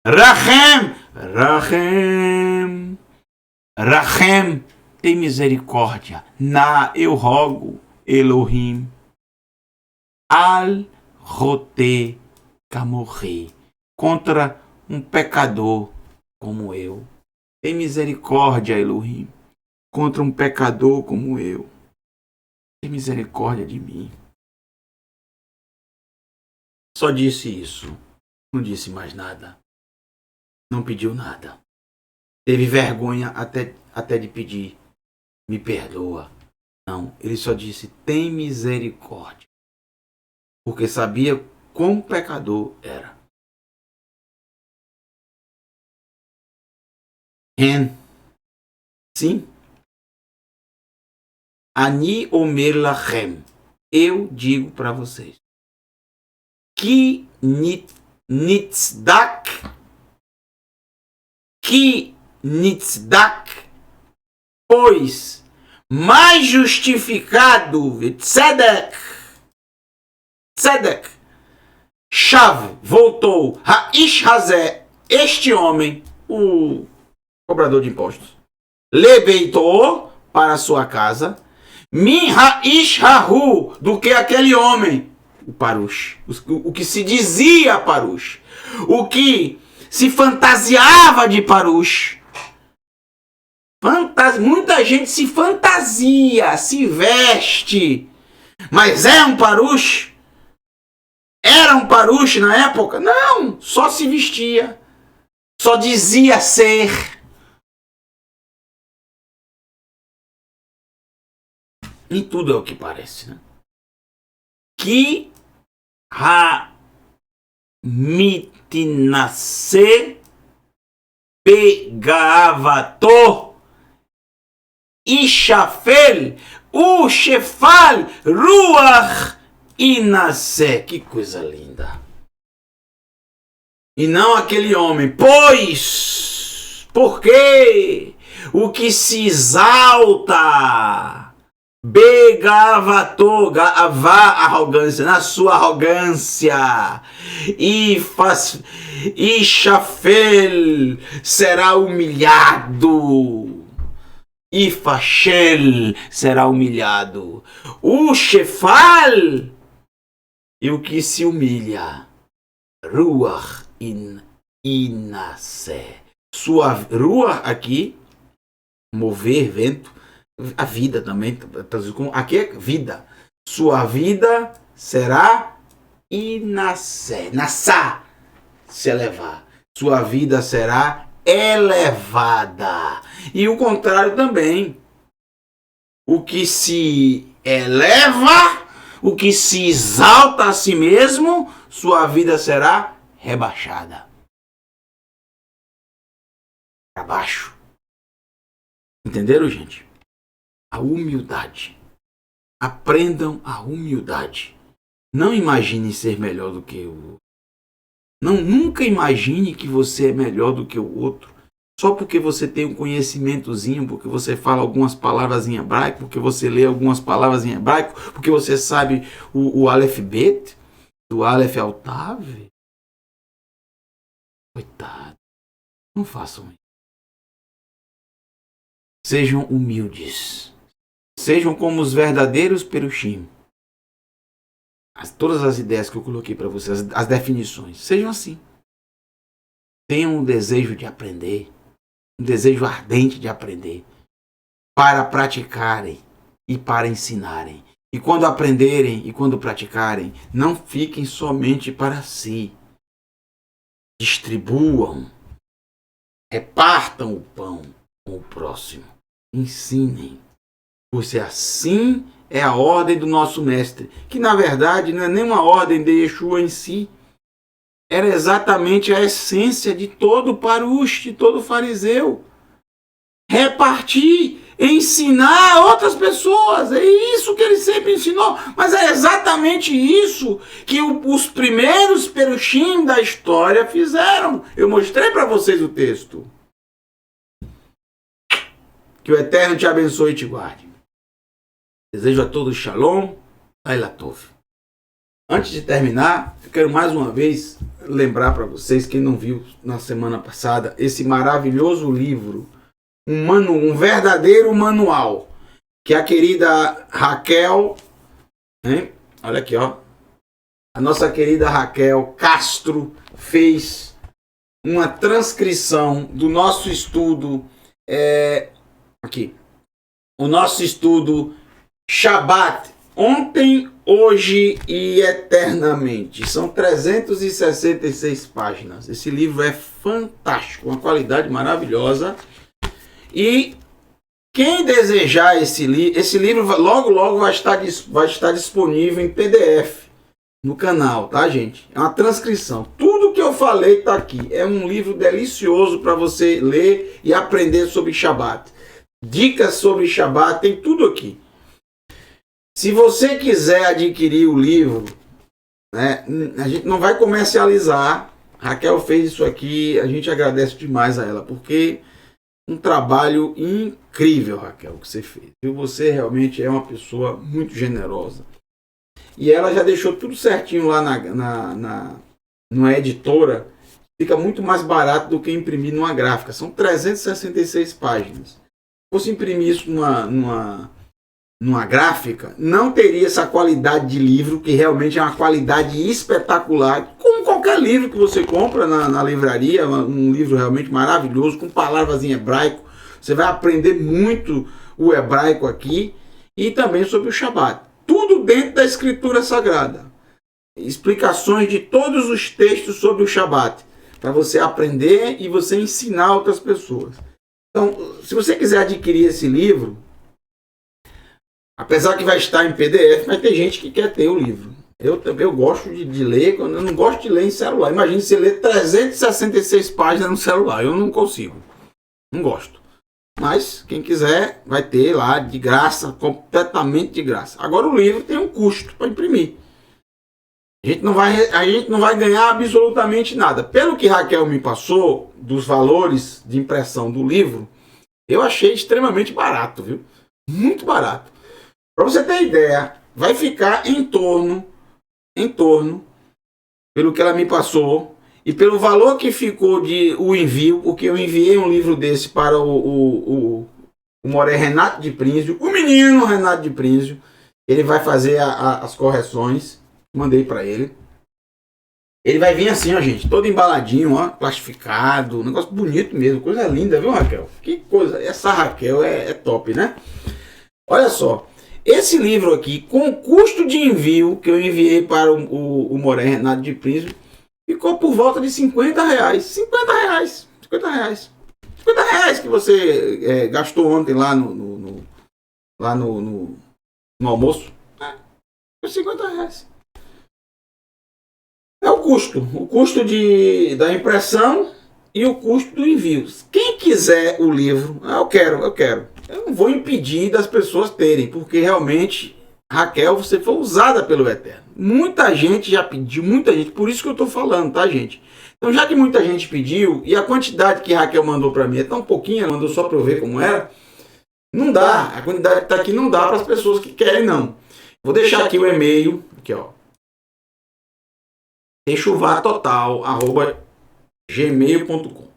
Rachem, Rachem, Rachem, tem misericórdia. Eu rogo, Elohim, al rote camorri, contra um pecador como eu. Tem misericórdia, Elohim, contra um pecador como eu. Tem misericórdia de mim. Só disse isso. Não disse mais nada. Não pediu nada. Teve vergonha até de pedir, me perdoa. Não, ele só disse, tem misericórdia. Porque sabia quão pecador era. Sim. Ani omer lachem. Eu digo para vocês. Ki nitzdak. Ki nitzdak. Pois mais justificado. Tzedek. Tzedek. Shav. Voltou. Haish hazé. Este homem. O cobrador de impostos. Lebeitou para sua casa. Min haish hahu, do que aquele homem, o parush, o que se dizia parush, o que se fantasiava de parush. Muita gente se fantasia, se veste, mas é um parush? Era um parush na época? Não, só se vestia, só dizia ser. Nem tudo é o que parece, né? Que mitnase pegavato ishafel ushefal ruach inase. Que coisa linda. E não aquele homem, pois, porque o que se exalta, begavato, gavá, arrogância, na sua arrogância, e Ishafel será humilhado, e Fashel será humilhado, o Shefal, e o que se humilha, Ruach inase, sua Ruach aqui, mover, vento, a vida também, aqui é vida. Sua vida será nassá, se elevar. Sua vida será elevada. E o contrário também. O que se eleva, o que se exalta a si mesmo, sua vida será rebaixada. Para baixo. Entenderam, gente? A humildade. Aprendam a humildade. Não imagine ser melhor do que o outro. Nunca imagine que você é melhor do que o outro. Só porque você tem um conhecimentozinho, porque você fala algumas palavras em hebraico, porque você lê algumas palavras em hebraico, porque você sabe o Aleph Bet, do Aleph ao Tav. Coitado. Não façam isso. Sejam humildes. Sejam como os verdadeiros perushim. Todas as ideias que eu coloquei para vocês, as definições, sejam assim. Tenham um desejo de aprender, um desejo ardente de aprender, para praticarem e para ensinarem. E quando aprenderem e quando praticarem, não fiquem somente para si. Distribuam, repartam o pão com o próximo, ensinem. Pois assim é a ordem do nosso mestre, que na verdade não é nenhuma ordem de Yeshua em si, era exatamente a essência de todo parush, de todo fariseu. Repartir, ensinar outras pessoas, é isso que ele sempre ensinou, mas é exatamente isso que os primeiros perushim da história fizeram. Eu mostrei para vocês o texto. Que o Eterno te abençoe e te guarde. Desejo a todos Shalom, Laila Tov. Antes de terminar, eu quero mais uma vez lembrar para vocês, quem não viu na semana passada, esse maravilhoso livro, um verdadeiro manual, que a querida Raquel, hein? Olha aqui, ó, a nossa querida Raquel Castro fez uma transcrição do nosso estudo, aqui, o nosso estudo Shabbat, ontem, hoje e eternamente. São 366 páginas. Esse livro é fantástico, uma qualidade maravilhosa. E quem desejar esse livro logo vai estar disponível em PDF. no canal, tá, gente? É uma transcrição. Tudo que eu falei tá aqui. É um livro delicioso para você ler e aprender sobre Shabat. Dicas sobre Shabat, tem tudo aqui. Se você quiser adquirir o livro, né, a gente não vai comercializar. Raquel fez isso aqui, a gente agradece demais a ela, porque um trabalho incrível, Raquel, que você fez. E você realmente é uma pessoa muito generosa. E ela já deixou tudo certinho lá numa editora. Fica muito mais barato do que imprimir numa gráfica. São 366 páginas. Se fosse imprimir isso numa gráfica, não teria essa qualidade de livro, que realmente é uma qualidade espetacular, como qualquer livro que você compra na livraria, um livro realmente maravilhoso, com palavras em hebraico. Você vai aprender muito o hebraico aqui e também sobre o Shabat. Tudo dentro da Escritura Sagrada. Explicações de todos os textos sobre o Shabat, para você aprender e você ensinar outras pessoas. Então, se você quiser adquirir esse livro, apesar que vai estar em PDF, vai ter gente que quer ter o livro. Eu gosto de ler, eu não gosto de ler em celular. Imagine você ler 366 páginas no celular. Eu não consigo. Não gosto. Mas quem quiser vai ter lá de graça, completamente de graça. Agora o livro tem um custo para imprimir. A gente não vai ganhar absolutamente nada. Pelo que Raquel me passou, dos valores de impressão do livro, eu achei extremamente barato, viu? Muito barato. Para você ter ideia, vai ficar em torno, pelo que ela me passou, e pelo valor que ficou de o envio, porque eu enviei um livro desse para o Moré Renato de Prínsio, o menino Renato de Prínsio, ele vai fazer as correções, mandei para ele. Ele vai vir assim, ó, gente, todo embaladinho, ó, plastificado, um negócio bonito mesmo, coisa linda, viu, Raquel? Que coisa, essa Raquel é top, né? Olha só, esse livro aqui, com o custo de envio que eu enviei para o Moré Renato de Prínsio, ficou por volta de 50 reais. 50 reais. 50 reais. 50 reais que você gastou ontem lá no almoço. É, 50 reais. É o custo. O custo da impressão e o custo do envio. Quem quiser o livro, eu quero. Eu não vou impedir das pessoas terem, porque realmente, Raquel, você foi usada pelo Eterno. Muita gente já pediu, muita gente, por isso que eu estou falando, tá, gente? Então, já que muita gente pediu, e a quantidade que Raquel mandou para mim é tão pouquinha, ela mandou só para eu ver como era, não dá, a quantidade que está aqui não dá para as pessoas que querem, não. Vou deixar aqui o e-mail, aqui, ó, techuvatotal@gmail.com.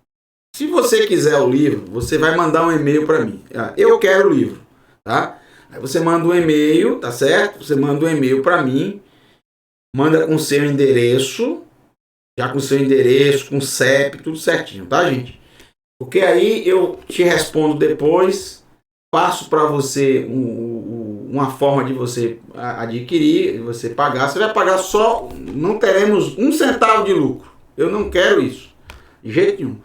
Se você quiser o livro, você vai mandar um e-mail para mim. Eu quero o livro, tá? Aí você manda um e-mail, tá certo? Você manda um e-mail para mim, manda com seu endereço, já com seu endereço, com CEP, tudo certinho, tá, gente? Porque aí eu te respondo depois, passo para você uma forma de você adquirir, de você pagar. Você vai pagar só, não teremos um centavo de lucro. Eu não quero isso, de jeito nenhum.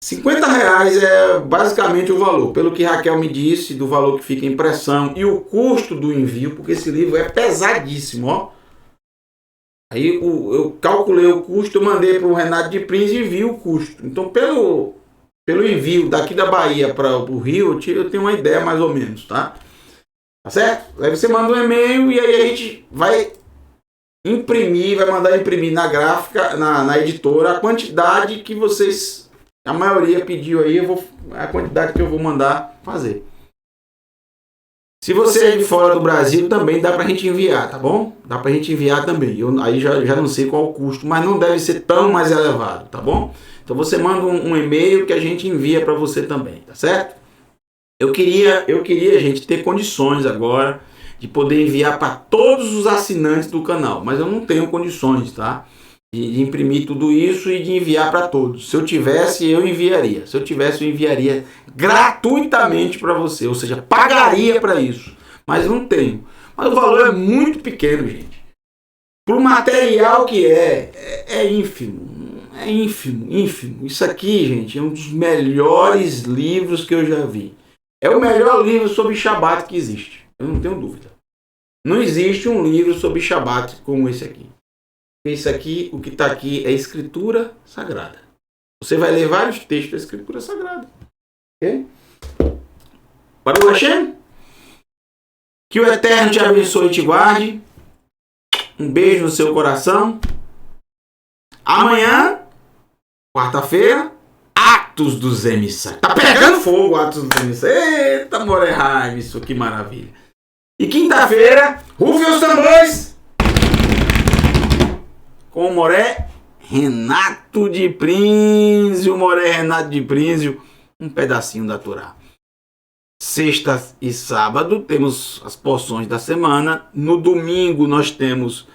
50 reais é basicamente o valor, pelo que Raquel me disse, do valor que fica em impressão e o custo do envio, porque esse livro é pesadíssimo, ó. Aí eu calculei o custo, eu mandei para o Renato de Príncipe e vi o custo. Então, pelo envio daqui da Bahia para o Rio, eu tenho uma ideia mais ou menos, tá? Tá certo? Aí você manda um e-mail e aí a gente vai imprimir, vai mandar imprimir na gráfica, na editora, a quantidade que vocês, a maioria pediu aí, a quantidade que eu vou mandar fazer. Se você é de fora do Brasil, também dá pra gente enviar, tá bom? Dá pra gente enviar também. Aí já não sei qual o custo, mas não deve ser tão mais elevado, tá bom? Então você manda um e-mail que a gente envia para você também, tá certo? Eu queria, gente, ter condições agora de poder enviar para todos os assinantes do canal, mas eu não tenho condições, tá? De imprimir tudo isso e de enviar para todos. Se eu tivesse, eu enviaria. Se eu tivesse, eu enviaria gratuitamente para você, ou seja, pagaria para isso. Mas não tenho. Mas o valor é muito pequeno, gente. Para o material que é ínfimo. É ínfimo. Isso aqui, gente, é um dos melhores livros que eu já vi. É o melhor livro sobre Shabat que existe. Eu não tenho dúvida. Não existe um livro sobre Shabat como esse aqui. Esse aqui, o que está aqui é escritura sagrada. Você vai ler vários textos da escritura sagrada. Ok? Para o Hashem, que o Eterno te abençoe e te guarde. Um beijo no seu coração. Amanhã, quarta-feira, Atos dos Emissários. Tá pegando fogo, Atos dos Emissários. Eita, Moreheim, isso que maravilha. E quinta-feira, rufem os tambores. Com o Moré Renato de Prínsio. Moré Renato de Prínsio. Um pedacinho da Torá. Sexta e sábado temos as porções da semana. No domingo nós temos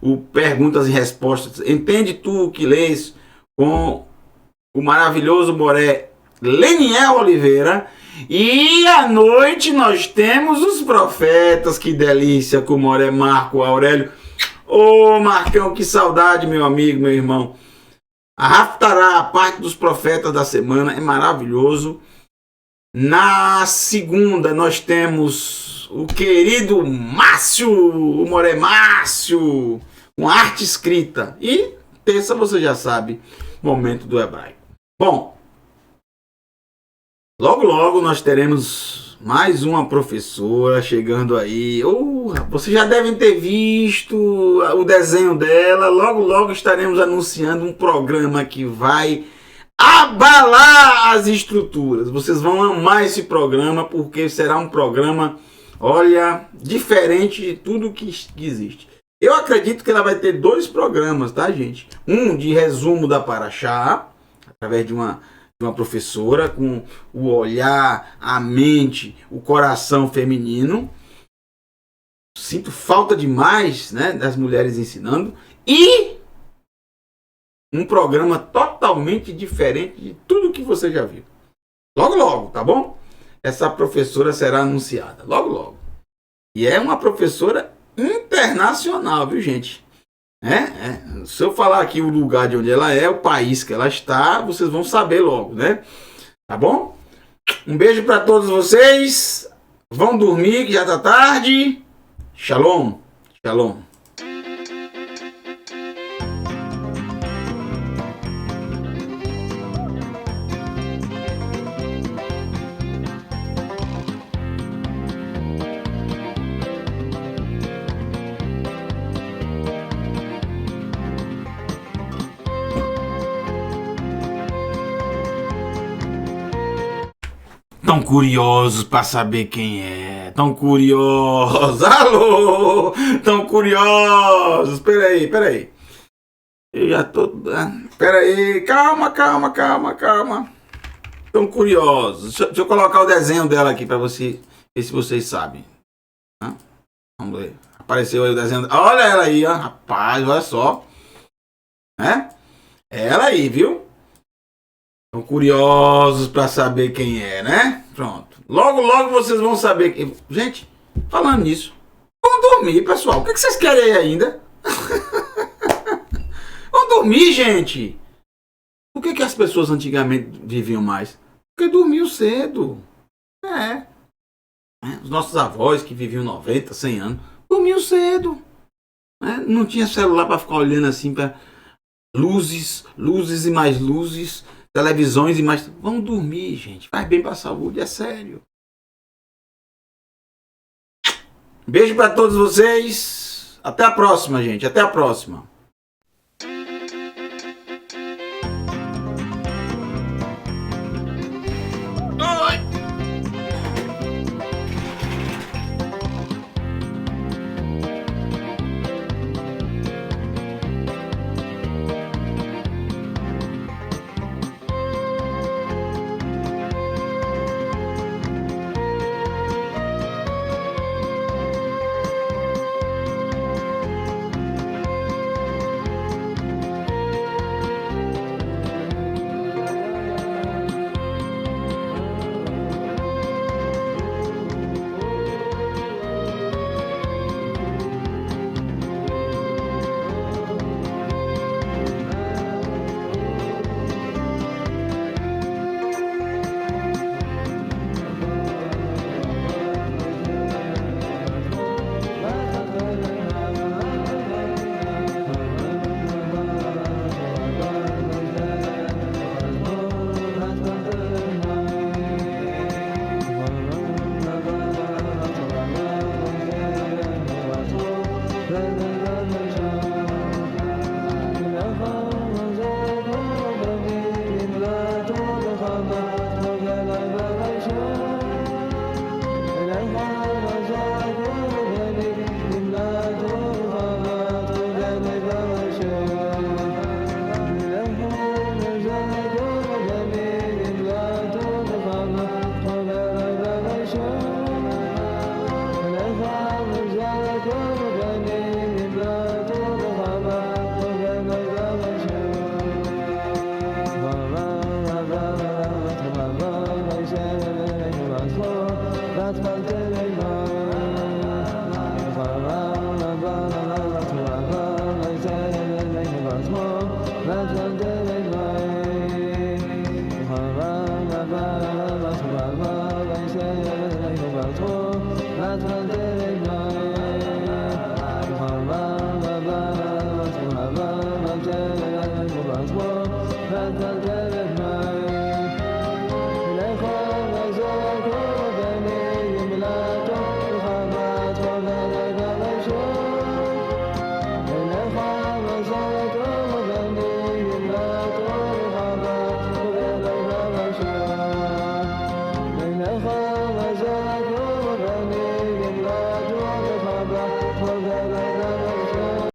o Perguntas e Respostas. Entende tu que lês, com o maravilhoso Moré Leniel Oliveira. E à noite nós temos os profetas. Que delícia, com o Moré Marco Aurélio. Ô Marcão, que saudade, meu amigo, meu irmão. A Raftará, a parte dos profetas da semana, é maravilhoso. Na segunda nós temos o querido Márcio, o Moré Márcio, com arte escrita. E terça você já sabe, momento do hebraico. Bom, logo nós teremos mais uma professora chegando aí. Vocês já devem ter visto o desenho dela. Logo estaremos anunciando um programa que vai abalar as estruturas. Vocês vão amar esse programa, porque será um programa, olha, diferente de tudo que existe. Eu acredito que ela vai ter 2 programas, tá, gente? Um de resumo da Paraxá, através de uma professora com o olhar, a mente, o coração feminino. Sinto falta demais, né, das mulheres ensinando. E um programa totalmente diferente de tudo que você já viu. Logo, tá bom? Essa professora será anunciada. Logo. E é uma professora internacional, viu, gente? Se eu falar aqui o lugar de onde ela é, o país que ela está, vocês vão saber logo, né? Tá bom? Um beijo para todos vocês. Vão dormir, que já tá tarde. Shalom. Shalom. Tão curiosos para saber quem é. Tão curiosos. Alô! Tão curiosos. Peraí. Eu já tô... Peraí. Calma. Tão curiosos. Deixa eu colocar o desenho dela aqui para você ver se vocês sabem. Vamos ver. Apareceu aí o desenho. Olha ela aí, ó. Rapaz, olha só. Ela aí, viu? Estão curiosos para saber quem é, né? Pronto. Logo vocês vão saber. Gente, falando nisso, vamos dormir, pessoal. O que vocês querem aí ainda? Vamos dormir, gente. Por que as pessoas antigamente viviam mais? Porque dormiam cedo. Os nossos avós que viviam 90, 100 anos, dormiam cedo. Não tinha celular para ficar olhando assim para luzes e mais luzes. Televisões e mais... Vamos dormir, gente. Faz bem para a saúde, é sério. Beijo para todos vocês. Até a próxima, gente. Até a próxima.
Bye.